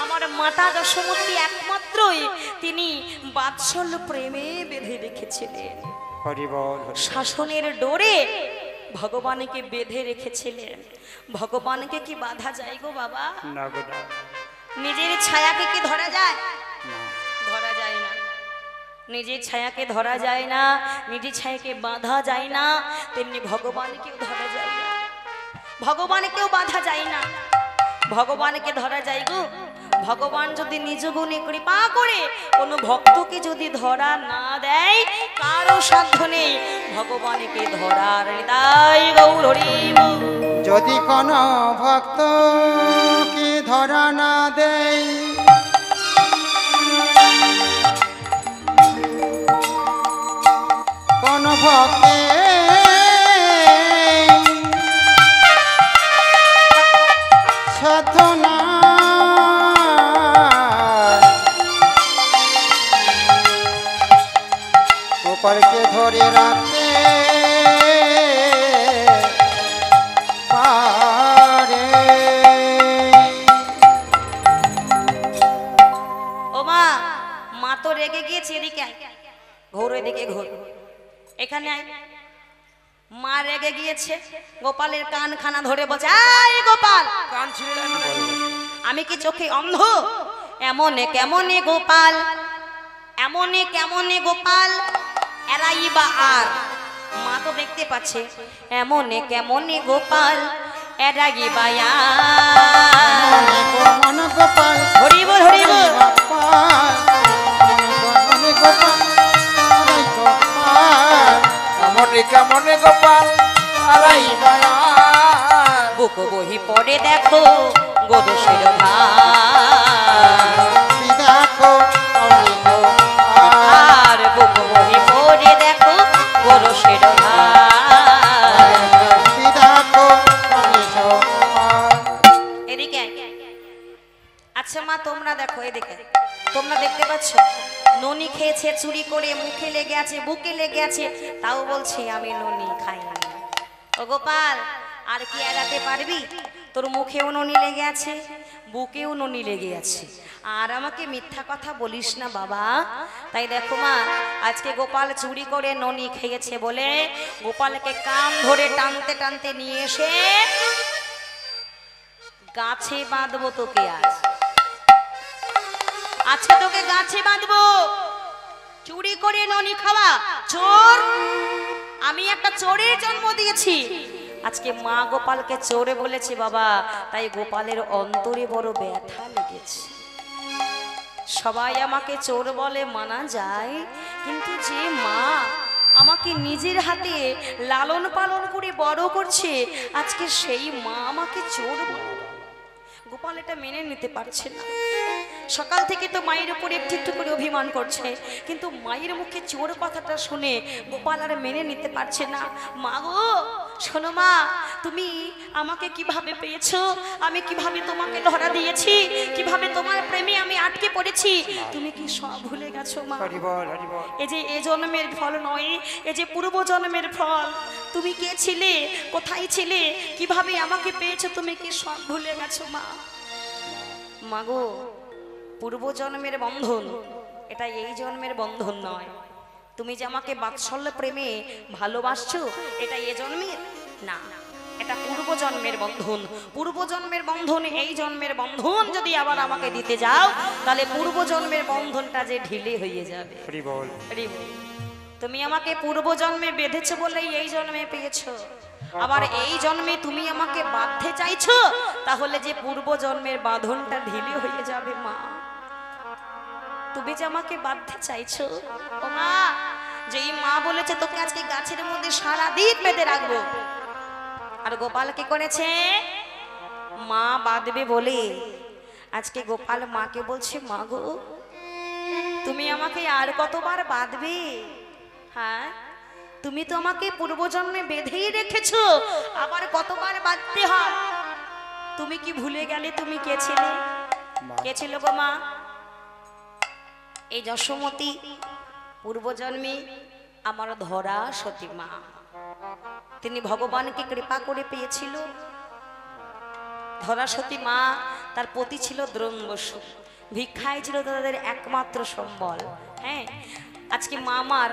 আমার মাতা দশমতী একমাত্রই তিনি বাৎসল্য প্রেমে বেঁধে রেখেছিলেন। শাসনের ডোরে ভগবানকে বেঁধে রেখেছিলেন। ভগবানকে কি বাধা যায় গো বাবা? নিজের ছায়াকে কি ধরা যায়? ধরা যায় না। নিজের ছায়াকে ধরা যায় না, নিজের ছায়াকে বাঁধা যায় না, তেমনি ভগবানকেও ধরা যায় না, ভগবানকেও বাঁধা যায় না। ভগবানকে ধরা যায় গো, ভগবান যদি নিজ গুণে কৃপা করে কোনো ভক্তকে যদি ধরা না দেয়, কারো সাধ্য নেই ভগবানকে ধরার। তাই গৌর হরি বল। যদি কোনো ভক্তকে ধরা না দেয়, কোন ভক্তে সাধনা গোপালকে ধরে রাখতে পারে। ও মা, মা তো রেগে গিয়েছে, এদিকে আয়, ঘোর এদিকে ঘোর, এখানে আয়। মা রেগে গিয়েছে, গোপালের কান খানা ধরে বলছে, আয় গোপাল, কান ছিঁড়ে আমি কি চোখে অন্ধ? এমনে কেমনে গোপাল, এমনে কেমনে গোপাল এরাই বা আর মা তো দেখতে পাচ্ছে এমনে কেমনে গোপাল এডাগি বায়া মনে মন গোপাল হরি বল হরি বল গোপাল মনে গোপাল আরাই গোপাল মনে কেমনে গোপাল আরাই বায়া বুক বহি পড়ে দেখো গোদশের ভার দেখো অমনি গোপাল আর বুক বহি পড়ে দেখো গোদশের ভার দেখো অমনি গোপাল এদিকে আয়। আচ্ছা মা তোমরা দেখো এদিকে তোমরা দেখতে পাচ্ছ ননি খেয়েছে চুরি করে মুখে লেগে আছে বুকে লেগে আছে তাও বলছে আমি ননি খাই না ও গোপাল আর কি এড়াতে পারবি তোর মুখেও ননি লেগে আছে বুকেও ননি লেগে আছে আর আমাকে মিথ্যা কথা বলিস না বাবা তাই দেখো মা আজকে গোপাল চুরি করে ননি খেয়েছে বলে গোপালকে কান ধরে টানতে টানতে নিয়ে এসে গাছে বাঁধবো তোকে আজকে তোকে গাছে বাঁধবো চুরি করে ননি খাওয়া চোর আমি একটা চোরের জন্ম দিয়েছি আজকে মা গোপালকে চোরে বলেছে বাবা তাই গোপালের অন্তরে বড় ব্যথা লেগেছে সবাই আমাকে চোর বলে মানা যায় কিন্তু যে মা আমাকে নিজের হাতে লালন পালন করে বড় করছে আজকে সেই মা আমাকে চোর বলে গোপাল এটা মেনে নিতে পারছে না সকাল থেকে তো মায়ের উপরে একটু একটু করে অভিমান করছে কিন্তু মায়ের মুখে চোর কথাটা শুনে গোপাল আর মেনে নিতে পারছে না মা গো শোনো মা তুমি আমাকে কিভাবে পেয়েছো আমি কিভাবে তোমাকে ধরা দিয়েছি কিভাবে তোমার প্রেমে আমি আটকে পড়েছি তুমি কি সব ভুলে গেছো মা এই যে এ জন্মের ফল নয় এই যে পূর্ব জন্মের ফল তুমি কে ছিলে কোথায় ছিলে কিভাবে আমাকে পেয়েছো তুমি কি সব ভুলে গেছো মা মাগো পূর্ব জন্মের বন্ধন এটা এই জন্মের বন্ধন নয় তুমি যে আমাকে বাৎসল্য প্রেমে ভালোবাসছো এটা এই জন্মের না এটা পূর্ব জন্মের বন্ধন পূর্ব জন্মের বন্ধন এই জন্মের বন্ধন যদি আবার আমাকে দিতে যাও তাহলে পূর্ব জন্মের বন্ধনটা যে ঢিলে হয়ে যাবে হরি বল তুমি আমাকে পূর্ব জন্মে বেঁধেছো বলেই এই জন্মে পেয়েছো আবার এই জন্মে তুমি আমাকে বাঁধতে চাইছো তাহলে যে পূর্ব জন্মের বাঁধনটা ঢিলে হয়ে যাবে মা তুমি যে আমাকে বাঁধতে চাইছো ও মা যেই মা বলেছে তোকে আজকে গাছের মধ্যে সারা দিন বেঁধে রাখবো আর গোপাল কি করেছে মা বাঁধবে বলে আজকে গোপাল মাকে বলছে মা গো তুমি আমাকে আর কতবার বাঁধবে হ্যাঁ তুমি তো আমাকে পূর্বজন্মে বেঁধেই রেখেছো আবার কতবার বাঁধতে হয় তুমি কি ভুলে গেলে তুমি কে ছিলে কে ছিল গো মা এই যশোমতী পূর্বজন্মে আমার ধরা সতী মা তিনি ভগবানকে কৃপা করে পেয়েছিল ধরা সতী মা তার পতি ছিল দ্রোণ বসু ভিক্ষায় ছিল তাদের একমাত্র সম্বল হ্যাঁ আজকে মা আমার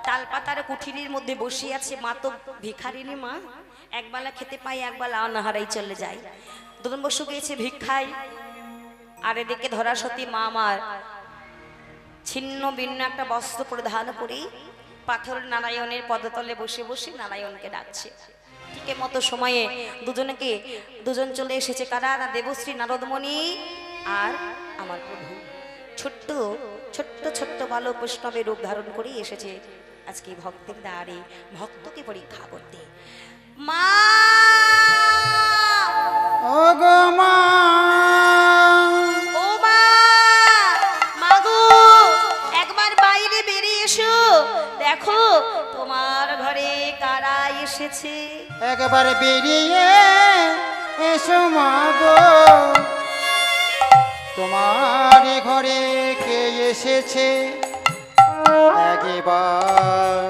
তালপাতার কুঠিরের মধ্যে বসে আছে মা তো ভিখারিনী মা একবেলা খেতে পাই একবেলা অনাহারাই চলে যায় দ্রোণ বসু গিয়েছে ভিক্ষায় আর এদিকে ধরা সতী মা আমার ছিন্ন ভিন্ন একটা বস্ত্র পরিধান করে পাথর নারায়ণের পদতলে বসে বসে নারায়ণকে ডাকছে ঠিক মতো সময়ে দুজন চলে এসেছে কারা না দেবশ্রী নারদমণি আর আমার প্রভু ছোট্ট ছোট্ট ছোট্ট বালক বৈষ্ণবের রূপ ধারণ করে এসেছে আজকে ভক্তের দ্বারে ভক্তকে পরীক্ষা করতে মা ও গো মা ও মা মাগো একবার বাইরে বেরিয়ে এসো দেখো তোমার ঘরে কারা এসেছে একবার বেরিয়ে এসো মা গো তোমার ঘরে কে এসেছে একবার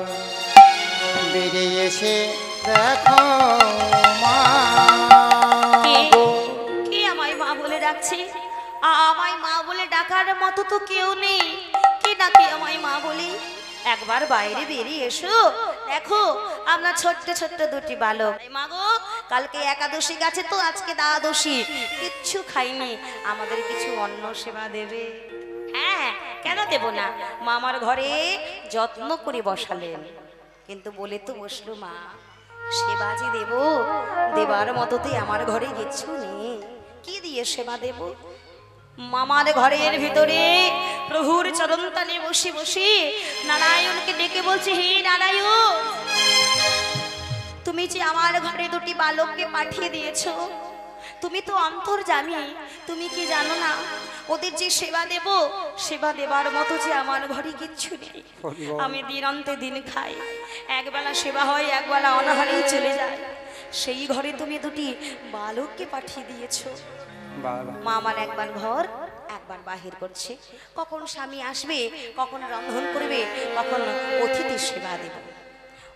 বেরিয়ে এসে দেখো মা গো। কে আমায় মা বলে ডাকছে আমায় মা বলে ডাকার মতো তো কেউ নেই কে ডাকে আমায় মা বলি একবার বাইরে বেরিয়ে এসো দেখো আমরা ছোট্ট ছোট্ট দুটি বালক মা গো কালকে একাদশী গেছে তো আজকে দ্বাদশী কিচ্ছু খাইনি আমাদের কিছু অন্ন সেবা দেবে হ্যাঁ কেন দেব না মা আমার ঘরে যত্ন করে বসালেন কিন্তু বলে তো বসলো মা, সেবা যে দেব, দেবার মতোতে আমার ঘরে কিচ্ছু নেই, কি দিয়ে সেবা দেব? মামার ঘরের ভিতরে প্রভুর চরণ তালে বসে বসে নারায়ণকে ডেকে বলছে, হে নারায়ণ, তুমি যে আমার ঘরে দুটি বালককে পাঠিয়ে দিয়েছো, তুমি তো অন্তর্যামী, তুমি কি জানো না ওদের যে সেবা দেব, সেবা দেবার মতো যে আমার ঘরে কিচ্ছু নেই। আমি দিন অন্তে দিন খাই, একবেলা সেবা হয়, একবেলা অনাহারেই চলে যায়। সেই ঘরে তুমি দুটি বালককে পাঠিয়ে দিয়েছো। মা আমার একবার ঘর একবার বাহির করছে, কখন স্বামী আসবে, কখন রন্ধন করবে, কখন অতিথি সেবা দেব।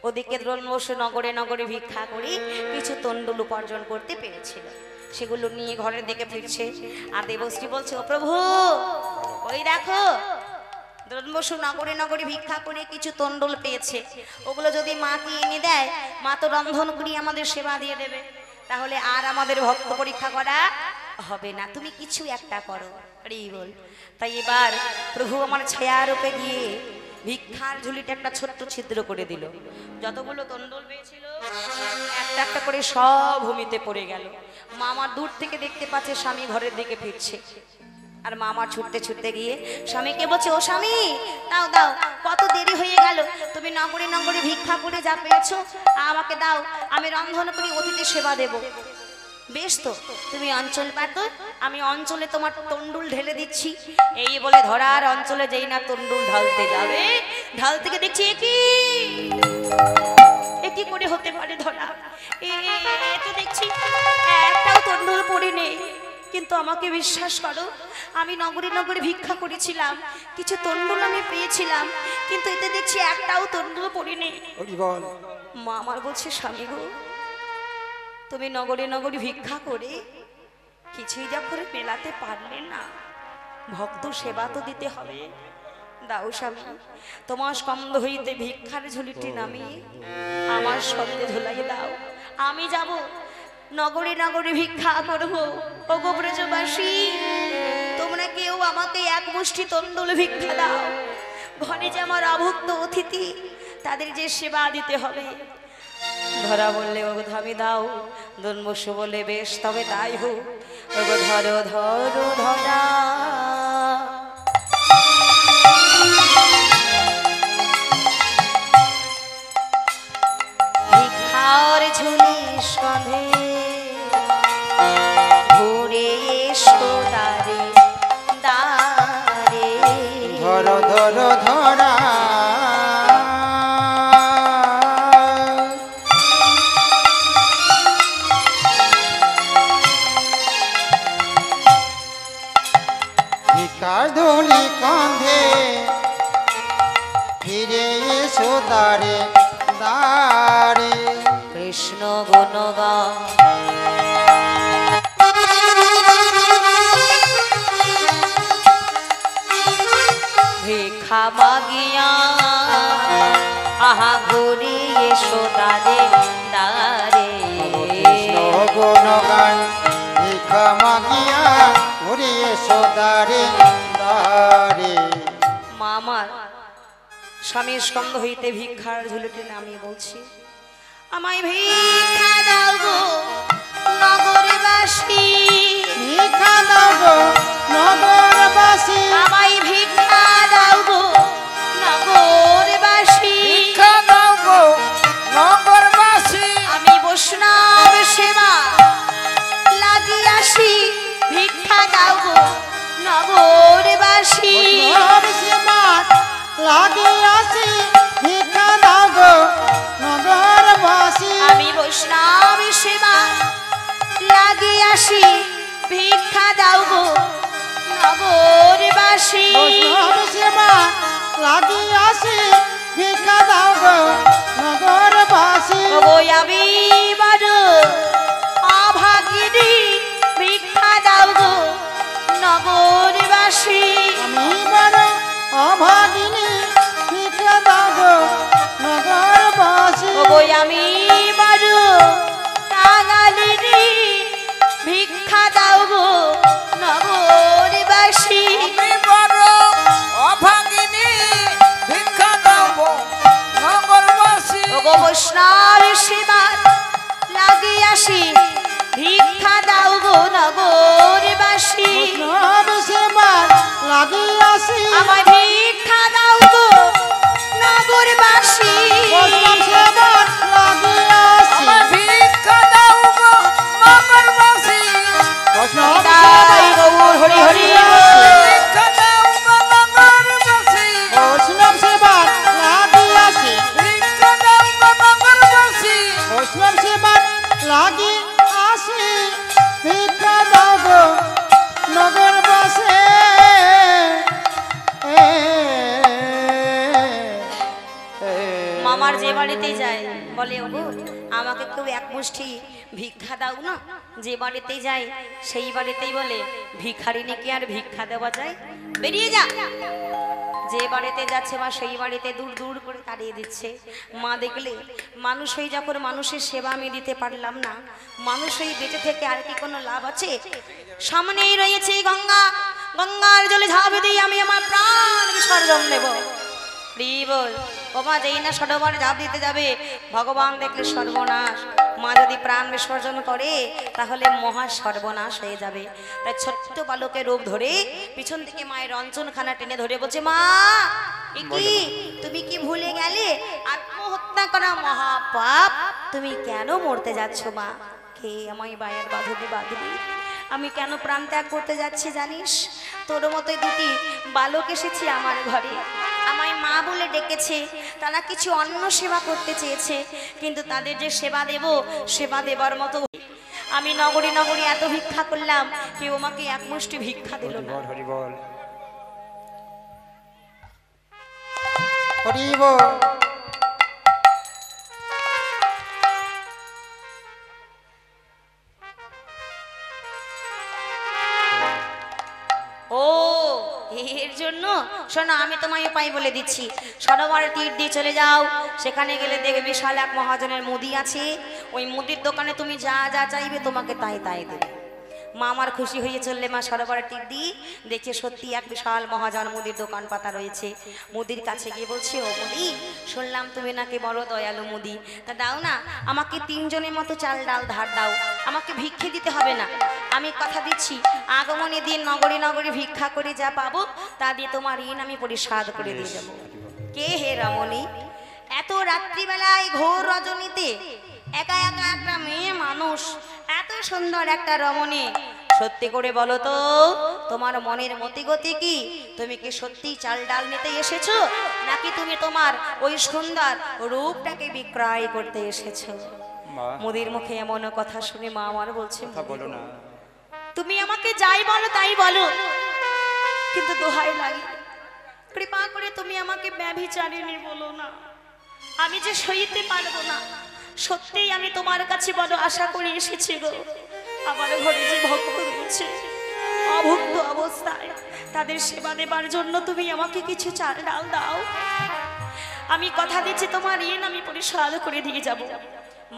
ওদিকে দ্রোণবশ নগরে নগরে ভিক্ষা করে কিছু তণ্ডুল উপার্জন করতে পেরেছিল, সেগুলো নিয়ে ঘরের দিকে ফিরছে। আর দেবশ্রী বলছে, ও প্রভু, ওই দেখো দ্রোণবশ নগরে নগরে ভিক্ষা করে কিছু তণ্ডুল পেয়েছে, ওগুলো যদি মাকে এনে দেয়, মা তো রন্ধন করি আমাদের সেবা দিয়ে দেবে, তাহলে আর আমাদের ভক্ত পরীক্ষা করা হবে না, তুমি কিছু একটা করো। বল তাই এবার প্রভু আমার ছায়ারূপে গিয়ে ভিক্ষার ঝুলিটা একটা ছোট্ট ছিদ্র করে দিল, যতগুলো তণ্ডুল পেয়েছিল একটা একটা করে সব ভূমিতে পড়ে গেল। মামা দূর থেকে দেখতে পাচ্ছে স্বামী ঘরের দিকে ফিরছে, আর মামা ছুটতে ছুটতে গিয়ে স্বামীকে বলছে, ও স্বামী, দাও দাও, কত দেরি হয়ে গেল, তুমি নগরে নগরে ভিক্ষা করে যা পেয়েছো আমাকে দাও, আমি রন্ধন করি অতিথি সেবা দেব। বেশ তো, তুমি অঞ্চল পাতো, আমি অঞ্চলে তোমার তণ্ডুল ঢেলে দিচ্ছি। এই বলে ধরার অঞ্চলে যেই না তণ্ডুল ঢালতে যাবে, ঢাল থেকে দেখছি একই করে হতে পারে ধরা, তো দেখছি একটাও তণ্ডুল পড়ে নেই। কিন্তু আমাকে বিশ্বাস করো, আমি নগরে নগরে ভিক্ষা করেছিলাম, কিছু তণ্ডুল আমি পেয়েছিলাম, কিন্তু এতে দেখছি একটাও তণ্ডুল পড়ে নেই। মা আমার বলছে, স্বামী গো, তুমি নগরে নগরে ভিক্ষা করে কিছুই যা করে মেলাতে পারলে না, ভক্ত সেবা তো দিতে হবে, দাও স্বামী, তোমার স্কন্ধ হইতে ভিক্ষার ঝুলিটি নামিয়ে আমার সঙ্গে ঝুলাই দাও, আমি যাব নগরে নগরে ভিক্ষা করব। ওগো ব্রজবাসী, তোমরা কেউ আমাকে এক মুষ্টি তণ্ডুল ভিক্ষা দাও, ঘরে যে আমার অভুক্ত অতিথি, তাদের যে সেবা দিতে হবে। ধরা বললে, ওগো আমি দাও, দ্রোণবশ বলে, বেশ তবে তাই হোক, ওগো ধরো ধরো ধরা। ভিক্ষার ঝুলি স্কন্ধে ঘুরে এসো দ্বারে দ্বারে, ধরো ধরো ধরা, ভিক্ষার ধুলি কাঁধে ফিরে এসো দ্বারে দ্বারে। কৃষ্ণ গুণগান ভিক্ষা মাগিয়া আহা ঘুরি এসো দ্বারে দ্বারে, কৃষ্ণ গুণগান ভিক্ষা মাগিয়া ঘুরে এসো দ্বারে দ্বারে। মামার স্বামীর স্কন্ধ হইতে ভিক্ষার ঝুলিটি নামিয়ে বলছি, আমায় ভিক্ষা দাও গো নগরবাসী, ভিক্ষা দাও গো নগরবাসী, আমায় ভিক্ষা দাও গো নগরবাসী, ভিক্ষা দাও গো নগরবাসী, আমি বৈষ্ণব সেবা লাগিয়াছি, ভিক্ষা দাও গো নগরবাসী, বৈষ্ণব সেবা লাগিয়াছি, ভিক্ষা দাও গো নগরবাসী, আমি বৈষ্ণব সেবা লাগিয়াছি, ভিক্ষা দাও গো নগরবাসী, বৈষ্ণব সেবা লাগিয়াছি, ভিক্ষা দাও গো নগরবাসী। ওগো আমি বড় অভাগিনী, ভিক্ষা দাও গো নগরবাসী, আমি বড় অভাগিনী, ভিক্ষা দাও গো নগরবাসী। ওগো আমি বড় কাঙালিনী, ভিক্ষা দাও গো নগরবাসী, আমি বড় অভাগিনী, ভিক্ষা দাও গো নগর ওগো বৈষ্ণব সেবার লাগিয়াসি ভিক্ষা দাও গো নগরবাসী বৈষ্ণব সেবার লাগিয়াছি আমায় ভিক্ষা দাও গো নগরবাসী বৈষ্ণব সেবার লাগিয়াছি আমার ভিক্ষা দাও গো নগরবাসী বৈষ্ণব তাই গৌর হরি হরি ভিক্ষা দাও গো নগরবাসী বৈষ্ণব সেবার লাগিয়াছি ভিক্ষা দাও গো নগরবাসী বৈষ্ণব সেবার লাগিয়াছি ভিক্ষা দাও গো নগরবাসী মামার যে বাড়িতে যায় বলে ওগো আমাকে কেউ এক মুষ্টি ভিক্ষা দাও না যে বাড়িতে যায় সেই বাড়িতেই বলে ভিখারিনীকে আর ভিক্ষা দেওয়া যায় বেরিয়ে যা যে বাড়িতে যাচ্ছে মা সেই বাড়িতে দূর দূর করে তাড়িয়ে দিচ্ছে মা দেখলে মানুষ হয়ে যখন মানুষের সেবা আমি দিতে পারলাম না মানুষ হয়ে বেঁচে থেকে আর কি কোনো লাভ আছে সামনেই রয়েছে গঙ্গা গঙ্গার জলে ঝাঁপ দিয়ে আমি আমার প্রাণ বিসর্জন দেব বল ওমা যেই না সরোবরে ঝাঁপ দিতে যাবে ভগবান দেখলে সর্বনাশ মা যদি প্রাণ বিসর্জন করে তাহলে মহা সর্বনাশ হয়ে যাবে তাই ছোট্ট বালকের রূপ ধরে পিছন থেকে মায়ের রঞ্জনখানা টেনে ধরে বলছে মা এ কি তুমি কি ভুলে গেলে আত্মহত্যা করা মহাপাপ তুমি কেন মরতে যাচ্ছ মা কে আমায় বায়ের বাঁধবি বাঁধবি আমি কেন প্রাণ ত্যাগ করতে যাচ্ছি জানিস তোর মতোই দুটি বালক এসেছি আমার ঘরে আমায় মা বলে ডেকেছে তারা কিছু অন্ন সেবা করতে চেয়েছে কিন্তু তাদের যে সেবা দেব সেবা দেবার মতো আমি নগরী নগরী এত ভিক্ষা করলাম কেউ আমাকে এক মুষ্টি ভিক্ষা দিল না হরি বল ও এর জন্য শোনো আমি তোমায় উপায় বলে দিচ্ছি সরোবরে তীর দিয়ে চলে যাও সেখানে গেলে দেখবে বিশাল এক মহাজনের মুদি আছে ওই মুদির দোকানে তুমি যা যা চাইবে তোমাকে তাই তাই দেবে মা আমার খুশি হয়ে চললে মা সরোবরে তীর দিই দেখছে সত্যি এক বিশাল মহাজন মুদির দোকান পাতা রয়েছে মুদির কাছে গিয়ে বলছে ও মুদি শুনলাম তুমি নাকি বড় দয়ালু মুদি তা দাও না আমাকে 3 জনের মতো চাল ডাল ধার দাও আমাকে ভিক্ষে দিতে হবে না আমি কথা দিচ্ছি আগমনী দিন নগরী নগরী ভিক্ষা করে যা পাবো তা দিয়ে তোমার ঋণ আমি পরিশোধ করে দিয়ে যাবো কে হে রমণী এত রাত্রিবেলায় ঘোর রজনীতে একা একা একটা মেয়ে মানুষ এত সুন্দর একটা রমণী সত্যি করে বলো তো তোমার মনের মতিগতি কি তুমি কি সত্যি চাল ডাল নিতে এসেছো নাকি তুমি তোমার ওই সুন্দর রূপটাকে বিক্রয় করতে এসেছো মুদির মুখে এমন কথা শুনে মা আমার বলছে বলো না তুমি আমাকে যাই বলো তাই বলো কিন্তু দোহাই লাগে কৃপা করে তুমি আমাকে ব্যভিচারিণী বলো না আমি যে সইতে পারবো না সত্যিই আমি তোমার কাছে বড় আশা করে এসেছি গো আমার ঘরে যে ভক্ত রয়েছে অভুক্ত অবস্থায় তাদের সেবা দেবার জন্য তুমি আমাকে কিছু চাল ডাল দাও আমি কথা দিচ্ছি তোমার ঋণ আমি পরিশোধ করে দিয়ে যাব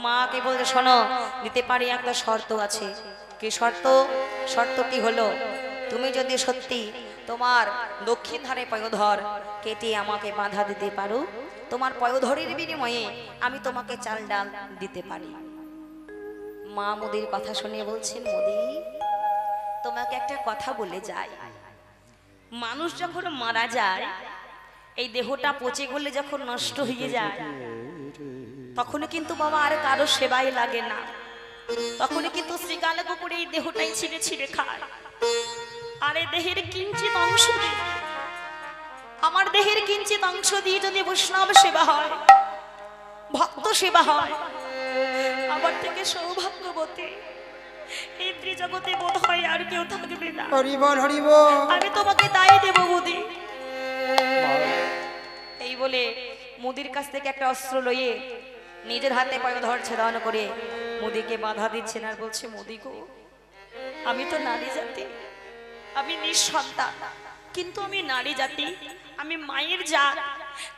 মাকে বলতে শোনো দিতে পারি একটা শর্ত আছে কি শর্ত শর্তটি হলো তুমি যদি সত্যি তোমার দক্ষিণ ধারে পয়োধর কেটে আমাকে বাধা দিতে পারো তোমার পয়োধরের বিনিময়ে আমি তোমাকে চাল ডাল দিতে পারি মা মুদির কথা শুনে বলছেন মুদি তোমাকে একটা কথা বলে যায় মানুষ যখন মারা যায় এই দেহটা পচে গেলে যখন নষ্ট হয়ে যায় তখন কিন্তু বাবা আর কারো সেবাই লাগে না তখন কিন্তু শ্রীগাল কুকুরে এই দেহটাই ছিঁড়ে ছিঁড়ে খায় আর এই দেহের কিঞ্চিত অংশ দিয়ে আমার দেহের কিঞ্চিত অংশ দিয়ে যদি বৈষ্ণব সেবা হয় ভক্ত সেবা হয় আমার থেকে সৌভাগ্যবতী এই ত্রিজগতে বোধ হয় আর কেউ থাকবে না হরি বল আমি তোমাকে তাই দেব মুদি এই বলে মুদির কাছ থেকে একটা অস্ত্র লইয়ে নিজের হাতে পয়োধর ছেদন করে মুদিকে বাধা দিচ্ছেন আর বলছে মুদি গো আমি তো নারী জাতি আমি নিঃসন্তান কিন্তু আমি নারী জাতি আমি মায়ের জাত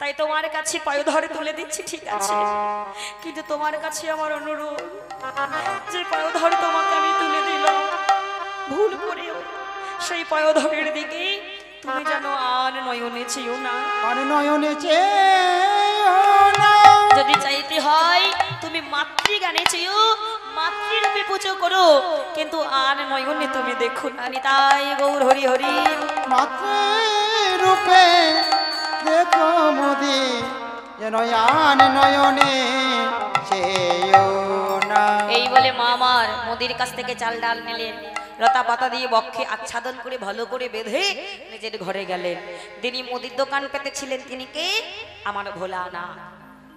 তাই তোমার কাছে পয়োধর তুলে দিচ্ছি ঠিক আছে কিন্তু তোমার কাছে আমার অনুরোধ যে পয়োধর তোমাকে আমি তুলে দিলাম ভুল করেও সেই পয়োধরের দিকে তুমি যেন আর নয়নে চেয়েও না আর নয়নে চেয়েও না যদি চাইতে মাতৃজ্ঞানে চেয়েও মাতৃরূপে পুজো করো, কিন্তু আর নয়নে তুমি দেখো না। নিতাই গৌর হরি হরি। মাতৃরূপে দেখো মোদি যেন আন নয়নে চেয়েও না। এই বলে মা আমার মোদির কাছ থেকে চাল ডাল নিলেন, লতা পাতা দিয়ে বক্ষে আচ্ছাদন করে ভালো করে বেঁধে নিজের ঘরে গেলেন। তিনি মুদির দোকান পেতেছিলেন, তিনি কে? আমার ভোলানা।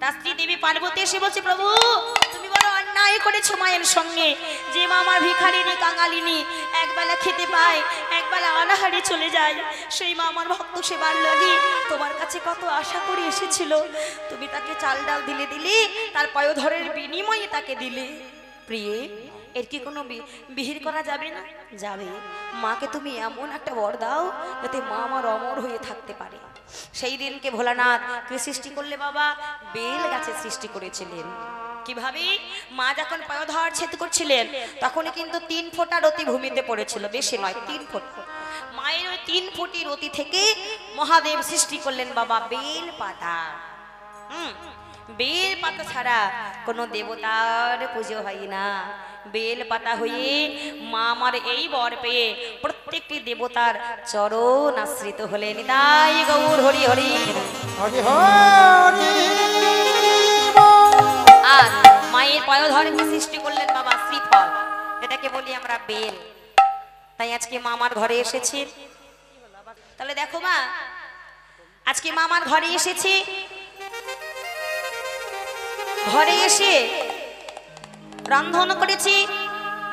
তার স্ত্রী দেবী পার্বতী এসে বলছে, প্রভু তুমি বড় অন্যায় করেছো মায়ের সঙ্গে। যে মা আমার ভিখারিনী কাঙালিনী, একবেলা খেতে পায়, একবেলা অনাহারে চলে যায়, সেই মা আমার ভক্ত সেবার লাগি তোমার কাছে কত আশা করে এসেছিল। তুমি তাকে চাল ডাল দিলে, তার পয়োধরের বিনিময়ে তাকে দিলে। প্রিয়ে, এর কি কোনো বিহির করা যাবে না? যাবে। মাকে তুমি এমন একটা বর দাও যাতে মা আমার অমর হয়ে থাকতে পারে। সেই দিনকে ভোলানাথ কে সৃষ্টি করলে বাবা? বেল গাছে সৃষ্টি করেছিলেন। কিভাবে? মা যখন পয়োধর ছেদ করছিলেন তখনই কিন্তু 3 ফোঁটা রতি ভূমিতে পড়েছিল, বেশি নয়, 3 ফোঁটা। মায়ের ওই 3 ফুটি রতি থেকে মহাদেব সৃষ্টি করলেন বাবা বেল পাতা। বেল পাতা ছাড়া কোনো দেবতার পুজো হয় না। বেল পাতা হয়ে মা আমার এই বর পেয়ে প্রত্যেকটি দেবতার চরণ আশ্রিত হলেন। নিতাই গৌর হরি হরি। হরি হরি আর মায়ের পয়োধরকে সৃষ্টি করলেন বাবা শ্রীফল, এটাকে বলি আমরা বেল। তাই আজকে মা আমার ঘরে এসেছে। তাহলে দেখো মা, আজকে মা আমার ঘরে এসেছে, ঘরে এসে রন্ধন করেছি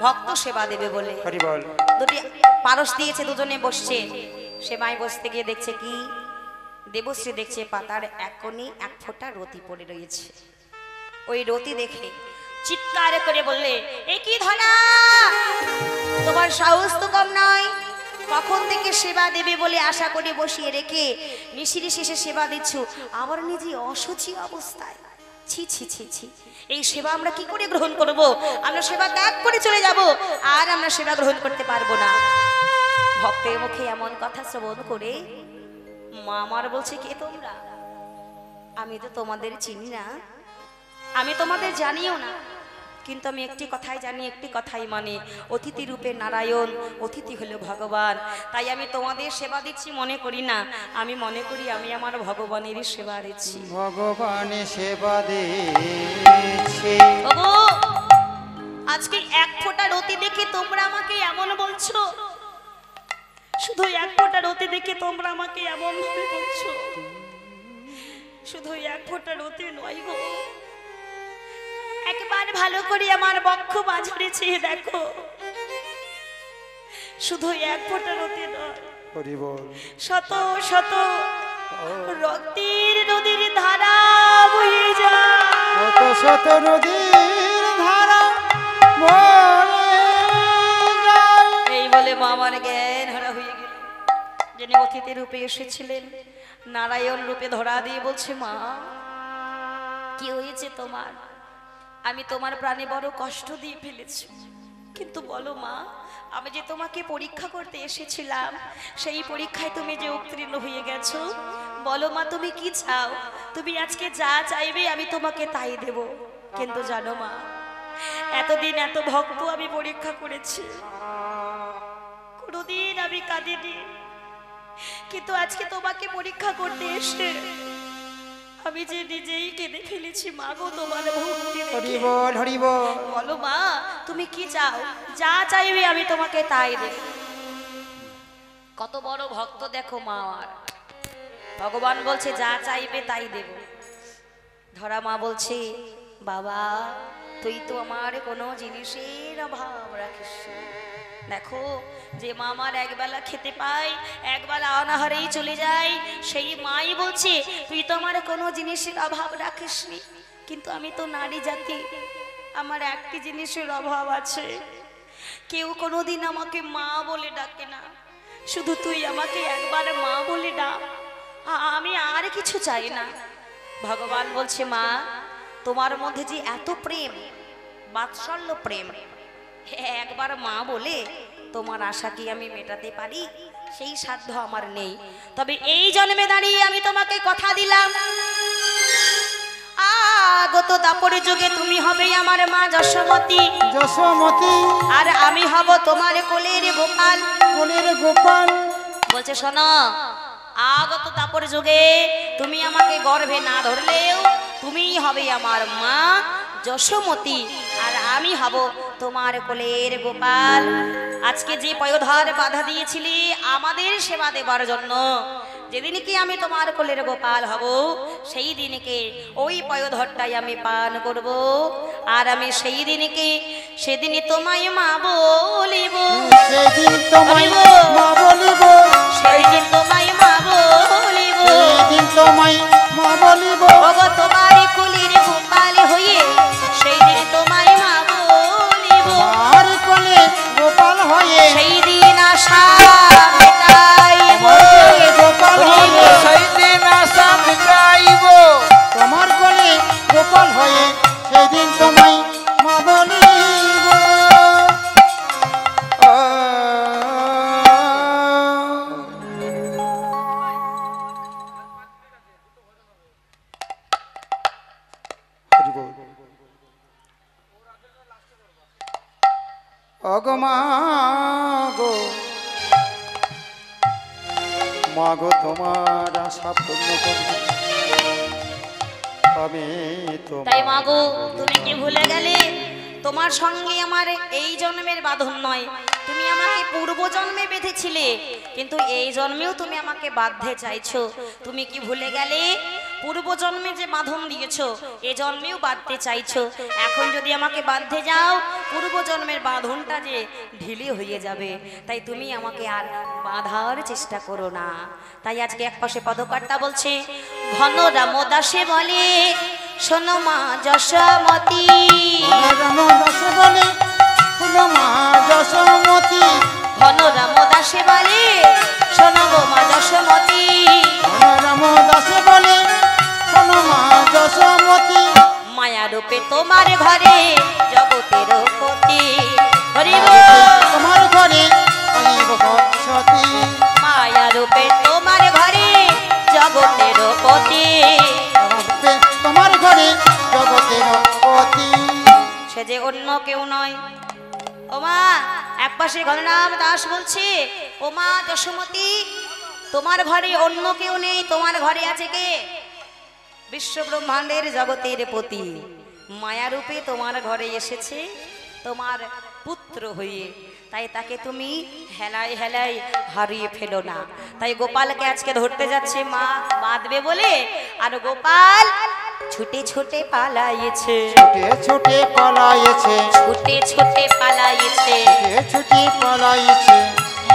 ভক্ত সেবা দেবে বলে। হরি বল। দুটি পারস দিয়েছে, দুজনে বসছে। সেবায় বসতে গিয়ে দেখছে কি? দেবশ্রী দেখছে পাতার এক কোণে 1 ফোঁটা রতি পড়ে রয়েছে। ওই রতি দেখে চিৎকার করে বললে, এ কি ধনা, তোমার সাহস তো কম নয়। কখন থেকে সেবা দেবে বলে আশা করে বসিয়ে রেখে নিশিরি শেষে সেবা দিচ্ছ, আবার নিজে অসুচি অবস্থায়। ছি ছি ছি ছি, এই সেবা আমরা কি করে গ্রহণ করব? আমরা সেবা ত্যাগ করে চলে যাব, আর আমরা সেবা গ্রহণ করতে পারবো না। ভক্তের মুখে এমন কথা শ্রবণ করে মা আমার বলছে, কে তোমরা? আমি তো তোমাদের চিনি না, আমি তোমাদের জানিও না, কিন্তু আমি একটি কথাই জানি, একটি কথাই মানে, অতিথি রূপে নারায়ণ, অতিথি হলো ভগবান। তাই আমি তোমাদের সেবা দিচ্ছি মনে করি না, আমি মনে করি আমি আমার ভগবানের সেবা দিচ্ছি। ভগবানের সেবা দিচ্ছি। ওগো, আজকে 1 ফোঁটা রতি দেখে তোমরা আমাকে এমন বলছো, শুধু 1 ফোঁটা রতি দেখে তোমরা আমাকে এমন ভাবে বলছো। শুধু 1 ফোঁটা রতি নয় গো, একবার ভালো করে আমার বক্ষ মাঝারে চেয়ে দেখো, শুধু 1 ফোঁটা রতি নয়, হরি বল। শত শত রক্তির নদীর ধারা বয়ে যায়। শত শত নদীর ধারা বয়ে যায়। এই বলে মা আমার জ্ঞান হারা হয়ে গেল। যিনি অতিথি রূপে এসেছিলেন নারায়ণ রূপে ধরা দিয়ে বলছে, মা কি হয়েছে তোমার? আমি তোমার প্রাণে বড় কষ্ট দিয়ে ফেলেছি, কিন্তু বলো মা, আমি যে তোমাকে পরীক্ষা করতে এসেছিলাম, সেই পরীক্ষায় তুমি যে উত্তীর্ণ হয়ে গেছো, বলো মা তুমি কি চাও? তুমি আজকে যা চাইবে আমি তোমাকে তাই দেব। কিন্তু জানো মা, এতদিন এত ভক্ত আমি পরীক্ষা করেছি, কোনোদিন আমি কাঁদিনি, কিন্তু আজকে তোমাকে পরীক্ষা করতে এসে আমি যে নিজেই কেঁদে ফেলেছি। মা গো, তোমার ভক্তি হরি দেখে। বল, হরি বল। বলো মা, তুমি কি চাও? যা চাইবে আমি তোমাকে তাই দেব। কত বড় ভক্ত দেখো মা আমার। ভগবান বলছে যা চাইবে তাই দেব। ধরা মা বলছে, বাবা তুই তো আমার কোনো জিনিসের অভাব রাখিস না। দেখো, যে মা আমার একবেলা খেতে পায়, একবেলা অনাহারেই চলে যায়, সেই মাই বলছে তুই তো আমার কোনো জিনিসের অভাব রাখিস নি। কিন্তু আমি তো নারী জাতি, আমার একটি জিনিসের অভাব আছে। কেউ কোনোদিন আমাকে মা বলে ডাকে না, শুধু তুই আমাকে একবার মা বলে ডাক, আমি আর কিছু চাই না। ভগবান বলছে, মা তোমার মধ্যে যে এত প্রেম, বাৎসল্য প্রেম, একবার মা বলে তোমার আশা কি আমি মেটাতে পারি? সেই সাধ্য আমার নেই। তবে এই জন্মে দাঁড়িয়ে আমি তোমাকে কথা দিলাম, আগত দাপরে যুগে তুমি হবে আমার মা যশোমতী, যশোমতী আর আমি হব তোমার কোলের গোপাল। কোলের গোপাল। বলছে শোনো, আগত দাপর যুগে তুমি আমাকে গর্ভে না ধরলেও তুমিই হবে আমার মা যশোমতী, আর আমি হব তোমার কোলের গোপাল। আজকে যে পয়োধর বাধা দিয়েছিলি আমাদের সেবা দেবার জন্য, যেদিনকে আমি তোমার কোলের গোপাল হব সেই দিনকে ওই পয়োধরটাই আমি পান করব, আর আমি সেই দিনকে সেদিনই তোমায় মা বলিব, সেদিন তোমায় মা বলিব, সেই দিন তোমায় মা বলিব, সেদিন তোমায় মা বলিব। ওগো তোমার কোলের গোপাল হয়ে সেই দিন তোমায় মা বলিব, তোমার কোলে গোপাল হয়ে সেই দিন আশা মেটাইব, কোলে গোপাল হয়ে সেই দিন আশা মিটাইব। তোমার কোলে গোপাল হয়ে সেদিন তোমায় মা বলিব। অগো মা গো, মা গো তোমার আশা পূর্ণ করবে আমি তোমার। তাই মাগো তুমি কি ভুলে গেলে তোমার সঙ্গে আমার এই জন্মের বাঁধন নয়, তুমি আমাকে পূর্ব জন্মে বেঁধেছিলে, কিন্তু এই জন্মেও তুমি আমাকে বাঁধতে চাইছো। তুমি কি ভুলে গেলে পূর্ব জন্মে যে বাঁধন দিয়েছো এ জন্মেও বাঁধতে চাইছো। এখন যদি আমাকে বাঁধতে যাও পূর্ব জন্মের বাঁধনটা যে ঢিলে হয়ে যাবে, তাই তুমি আমাকে আর বাঁধার চেষ্টা করো না। তাই আজকে এক পাশে পদকর্তা বলছে, ঘন রামদাসে বলে শোনো মা যশোমতী, রামদাসে বলে শোনো মা যশোমতী, ঘন রামদাসে বলে শোনো গো মা যশোমতী, রামদাসে বলে শোনো মা যশোমতী। মায়া রূপে তোমার ঘরে জগতের পতি, হরি তোমার ঘরে আইব সতী, মায়া রূপে তোমার ঘরে জগতের পতি, তোমার ঘরে জগতের পতি। সে যে অন্য কেউ নয়। ও মা, এক পাশে ঘনরাম দাস বলছে, ও মা যশোমতী তোমার ঘরে অন্য কেউ নেই, তোমার ঘরে আছে কে? বিশ্ব ব্রহ্মাণ্ডের জগতের পতি মায়ারূপে তোমার ঘরে এসেছে তোমার পুত্র হয়ে, তাই তাকে তুমি হেলায় হেলায় হারিয়ে ফেলো না। তাই গোপালকে আজকে ধরতে যাচ্ছে মা বাঁধবে বলে, আর গোপাল ছুটে ছুটে পালাইছে, ছুটে ছুটে পালাইছে, ছুটে ছুটে পালাইছে, ছুটে ছুটে পালাইছে,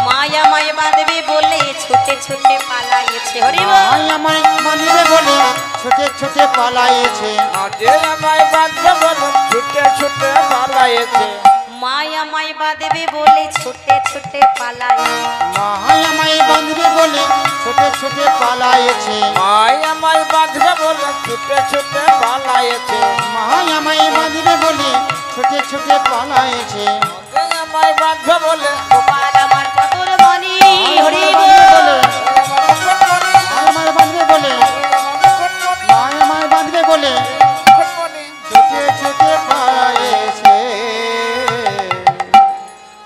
মায়া মায় বাঁধবে বলে ছুটে ছুটে পালাইছে। হরি বল। মায়া আমায় বাঁধবে বলে ছুটে ছুটে পালাইছে, আজে আমায় বাঁধবে বলে ছুটে ছুটে পালাইছে। মায়া মায় বাঁধবে বলে ছুটে ছুটে পালাইছে, মায়া আমায় বাঁধবে বলে ছুটে ছুটে পালাইছে, মায় আমায় বাঁধবে বলে ছুটে ছুটে পালাইছে। মায়া আমায় বাঁধবে বলে ছুটে ছুটে পালাইছে, আজে আমায় বাঁধবে বলে গোপাল আমার চতুর বনি। হরি বাঁধবে বলে, বল। মায়া আমায় বাঁধবে বলে, মায়া আমায় বাঁধবে বলে ছুটে ছুটে পালাইছে।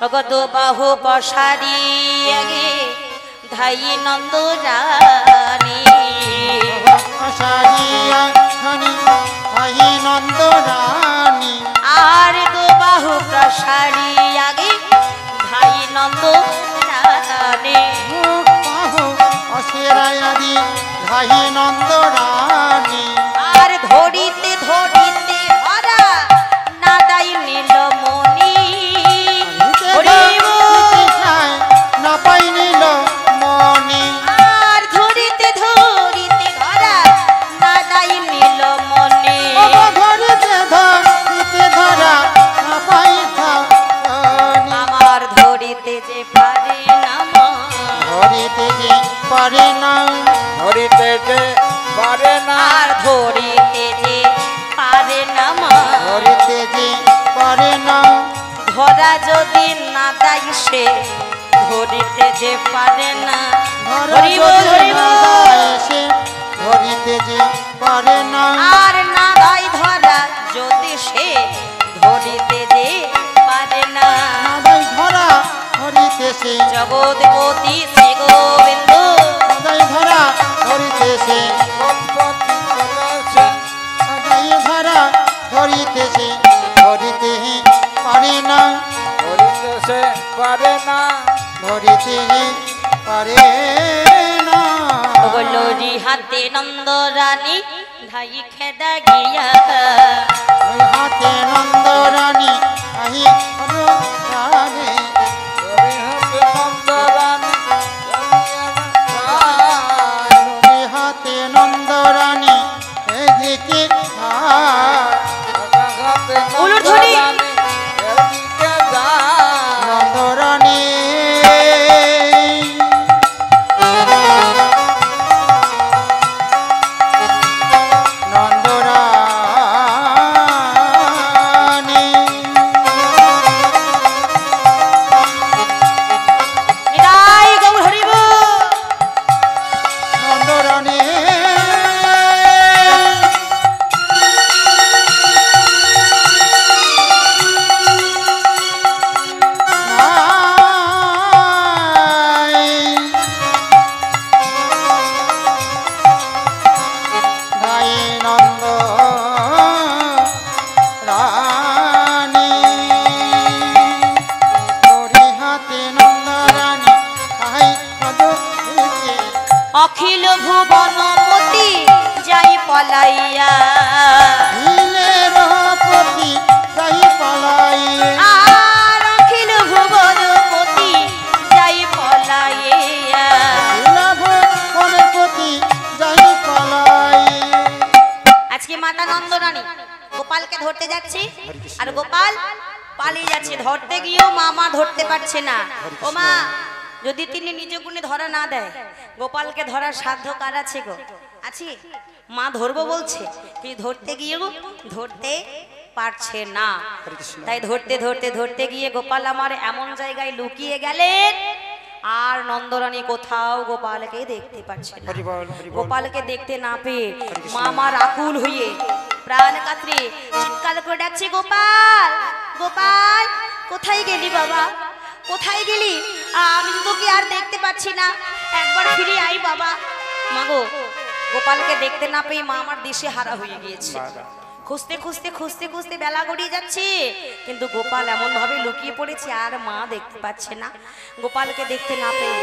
ভগত বাহু পশারি আগে ধাই নন্দ রানী, আষাঢ়িয়া খানি আই নন্দ রানী, আর দো বাহু প্রসারি আগে ধাই নন্দ রানী, বাহু অসেরায়াদি ধাই নন্দ রানী, আর ধরিতে ধরিতে ভরা নাদাই নীলমণি। হরি বল। না পাই নিল মনি, আর ধরিতে ধরিতে ধরা নাদাই নীলমণি, ধরিতে ধরিতে ধরা না পাই ধনি, আমার ধরিতে যে পারে না মা, ধরিতে যে পারে না, ধরিতে যে পারে না, আর ধরিতে যে পারে না মা, ধরিতে যে পারে না, ধরা যদি না দেয় সে ধরিতে যে পারে না। ধরা হরি বল, যদি হরি না বল। এসে ধরিতে যে পারে না, আর না দায় ধরিতেছে জগৎপতি শ্রী গোবিন্দ সদাই ধরা ধরিতেছে গণপতি বলেছে সদাই ধরা ধরিতেছে ধরিতে পারে না ধরিতেছে পারে না ধরিতে পারে না বলরি হাতে নন্দ রানী ধাই খেদা গিয়া ওই হাতে নন্দ রানী আহি রানী ওরে হাতে নন্দরানী ওই হাতে নন্দ রানী এদিকে হাতে উলুর ধ্বনি। নন্দরানী এদিকে যায় নন্দ রানী নন্দ রানী নিতাই গৌর হরিব নন্দ রানী ধাই নন্দ রানী ওরে হাতে নন্দ রানী আই পদকে অখিল ভুবনপতি যাই পলাইয়া নীলের প্রতি যাই পালাই আর অখিল ভুবনপতি যাই পলাইয়া লাভ মনের প্রতি যাই পালাই আজকে মাতা নন্দরানী গোপালকে ধরতে যাচ্ছে আর গোপাল পালিয়ে যাচ্ছে ধরতে গিয়েও মামা ধরতে পারছে না ও মা যদি তিনি নিজ গুণে ধরা না দেয় গোপালকে ধরার সাধ্য কার আছে গো আছে মা ধরবো বলছে কিন্তু ধরতে গিয়েও ধরতে পারছে না তাই ধরতে ধরতে ধরতে গিয়ে গোপাল আমার এমন জায়গায় লুকিয়ে গেলেন আর নন্দরানী কোথাও গোপালকে দেখতে পাচ্ছে না গোপালকে দেখতে না পেয়ে মা আমার আকুল হয়ে প্রাণ কাতরে চিৎকার করে ডাকছে গোপাল গোপাল কোথায় গেলি বাবা কোথায় গেলি আমি তো তোকে আর দেখতে পাচ্ছি না একবার ফিরে আই বাবা মাগো গোপালকে দেখতে না পেয়ে মা আমার দেশে হারা হয়ে গিয়েছে খুঁজতে খুঁজতে খুঁজতে খুঁজতে বেলা গড়িয়ে যাচ্ছে কিন্তু গোপাল এমন ভাবে লুকিয়ে পড়েছে আর মা দেখতে পাচ্ছে না গোপালকে দেখতে না পেয়ে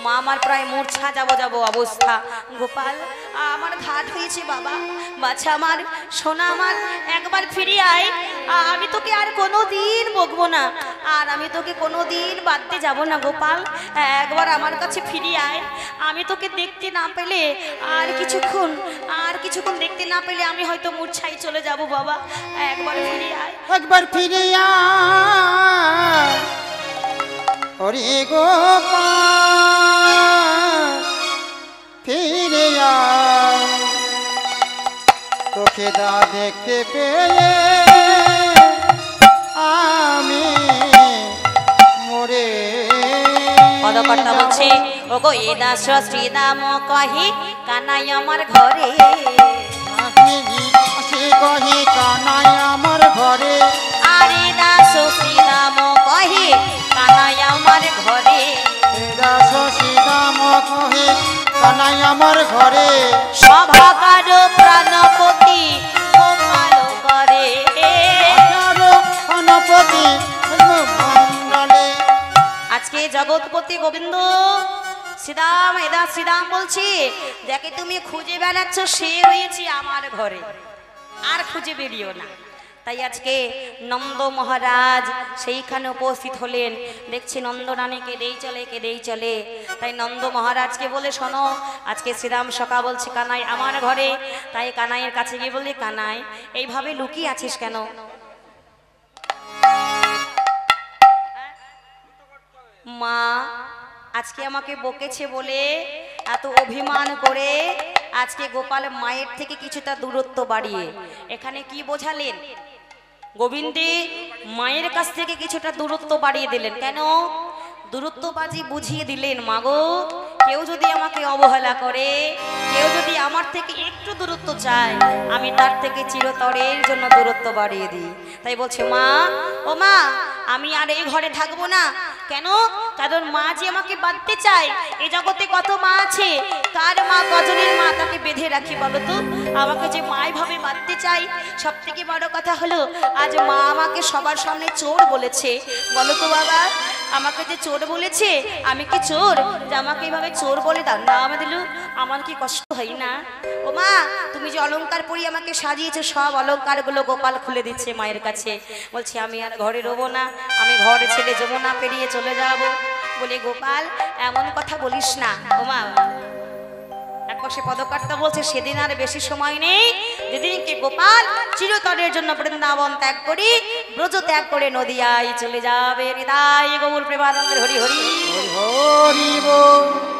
মা আমার প্রায় মূর্ছা যাবো অবস্থা গোপাল আমার ঘাট হয়েছে বাবা বাচ্চা আমার সোনা আমার একবার ফিরে আয় আমি তোকে আর কোনো দিন বকবো না আর আমি তোকে কোনো দিন বাদতে যাব না গোপাল একবার আমার কাছে ফিরে আয় আমি তোকে দেখতে না পেলে আর কিছুক্ষণ দেখতে না পেলে আমি হয়তো মূর্ছাই চলে যাব বাবা একবার ফিরে আয় একবার ফিরে আয় ওরে গোপাল ফিরে আয় তোকে দা দেখতে পেয়ে আমি মরে পদকর্তা বলছে ওগো এ দাস শ্রীদাম কহি কানাই আমার ঘরে সে কহি কানাই আমার ঘরে আরে দাস শ্রীদাম কহি কানাই আমার ঘরে সীতাম কহে কানাই আমার ঘরে সভাকার প্রাণপতি গোপাল করে অনপতি মণ্ডলে আজকে জগৎপতি গোবিন্দ শ্রীদাম এদা শ্রীদাম বলছি যাকে তুমি খুঁজে বেড়াচ্ছ সে হয়েছে আমার ঘরে আর খুঁজে বেরিও না তাই আজকে নন্দ মহারাজ সেইখানে উপস্থিত হলেন দেখছি নন্দরানী কেঁদেই চলে তাই নন্দ মহারাজকে বলে শোনো আজকে শ্রীরাম সখা বলছে কানাই আমার ঘরে তাই কানাইয়ের কাছে গিয়ে বলি কানাই এইভাবে লুকিয়ে আছিস কেন মা আজকে আমাকে বকেছে বলে এত অভিমান করে আজকে গোপাল মায়ের থেকে কিছুটা দূরত্ব বাড়িয়ে এখানে কি বোঝালেন গোবিন্দে মায়ের কাছ থেকে কিছুটা দূরত্ব বাড়িয়ে দিলেন কেন দূরত্ববাজি বুঝিয়ে দিলেন মাগো কেউ যদি আমাকে অবহেলা করে কেউ যদি আমার থেকে একটু দূরত্ব চায় আমি তার থেকে চিরতরের জন্য দূরত্ব বাড়িয়ে দিই তাই বলছে মা ও মা আমি আর এই ঘরে থাকবো না কেন? কারণ মা যে আমাকে বাঁধতে চায়। এই জগতে কত মা আছে, কার মা কজনের মা তাকে বেঁধে রাখি বলো তো? আমাকে যে মাই ভাবে বাঁধতে চাই। সব থেকে বড় কথা হলো আজ মা আমাকে সবার সামনে চোর বলেছে। বলো তো বাবা, আমাকে যে চোর বলেছে, আমি কি চোর যে আমাকে এইভাবে চোর বলে তার নাম দিল? আমার কি কষ্ট হয় না? ও মা, তুমি যে অলংকার পরি আমাকে সাজিয়েছো, সব অলংকারগুলো গোপাল খুলে দিচ্ছে মায়ের কাছে। বলছে আমি আর ঘরে রবো না, আমি ঘরে ছেড়ে যমুনা পেরিয়ে চলে যাব। বলে গোপাল এমন কথা বলিস না। ও মা, এক পাশে পদকর্তা বলছে সেদিন আর বেশি সময় নেই, যেদিনকে গোপাল চিরতরের জন্য বৃন্দাবন ত্যাগ করি, ব্রজ ত্যাগ করে নদিয়ায় চলে যাবে। নিতাই গৌর প্রেমানন্দ হরি হরি। হরি বল।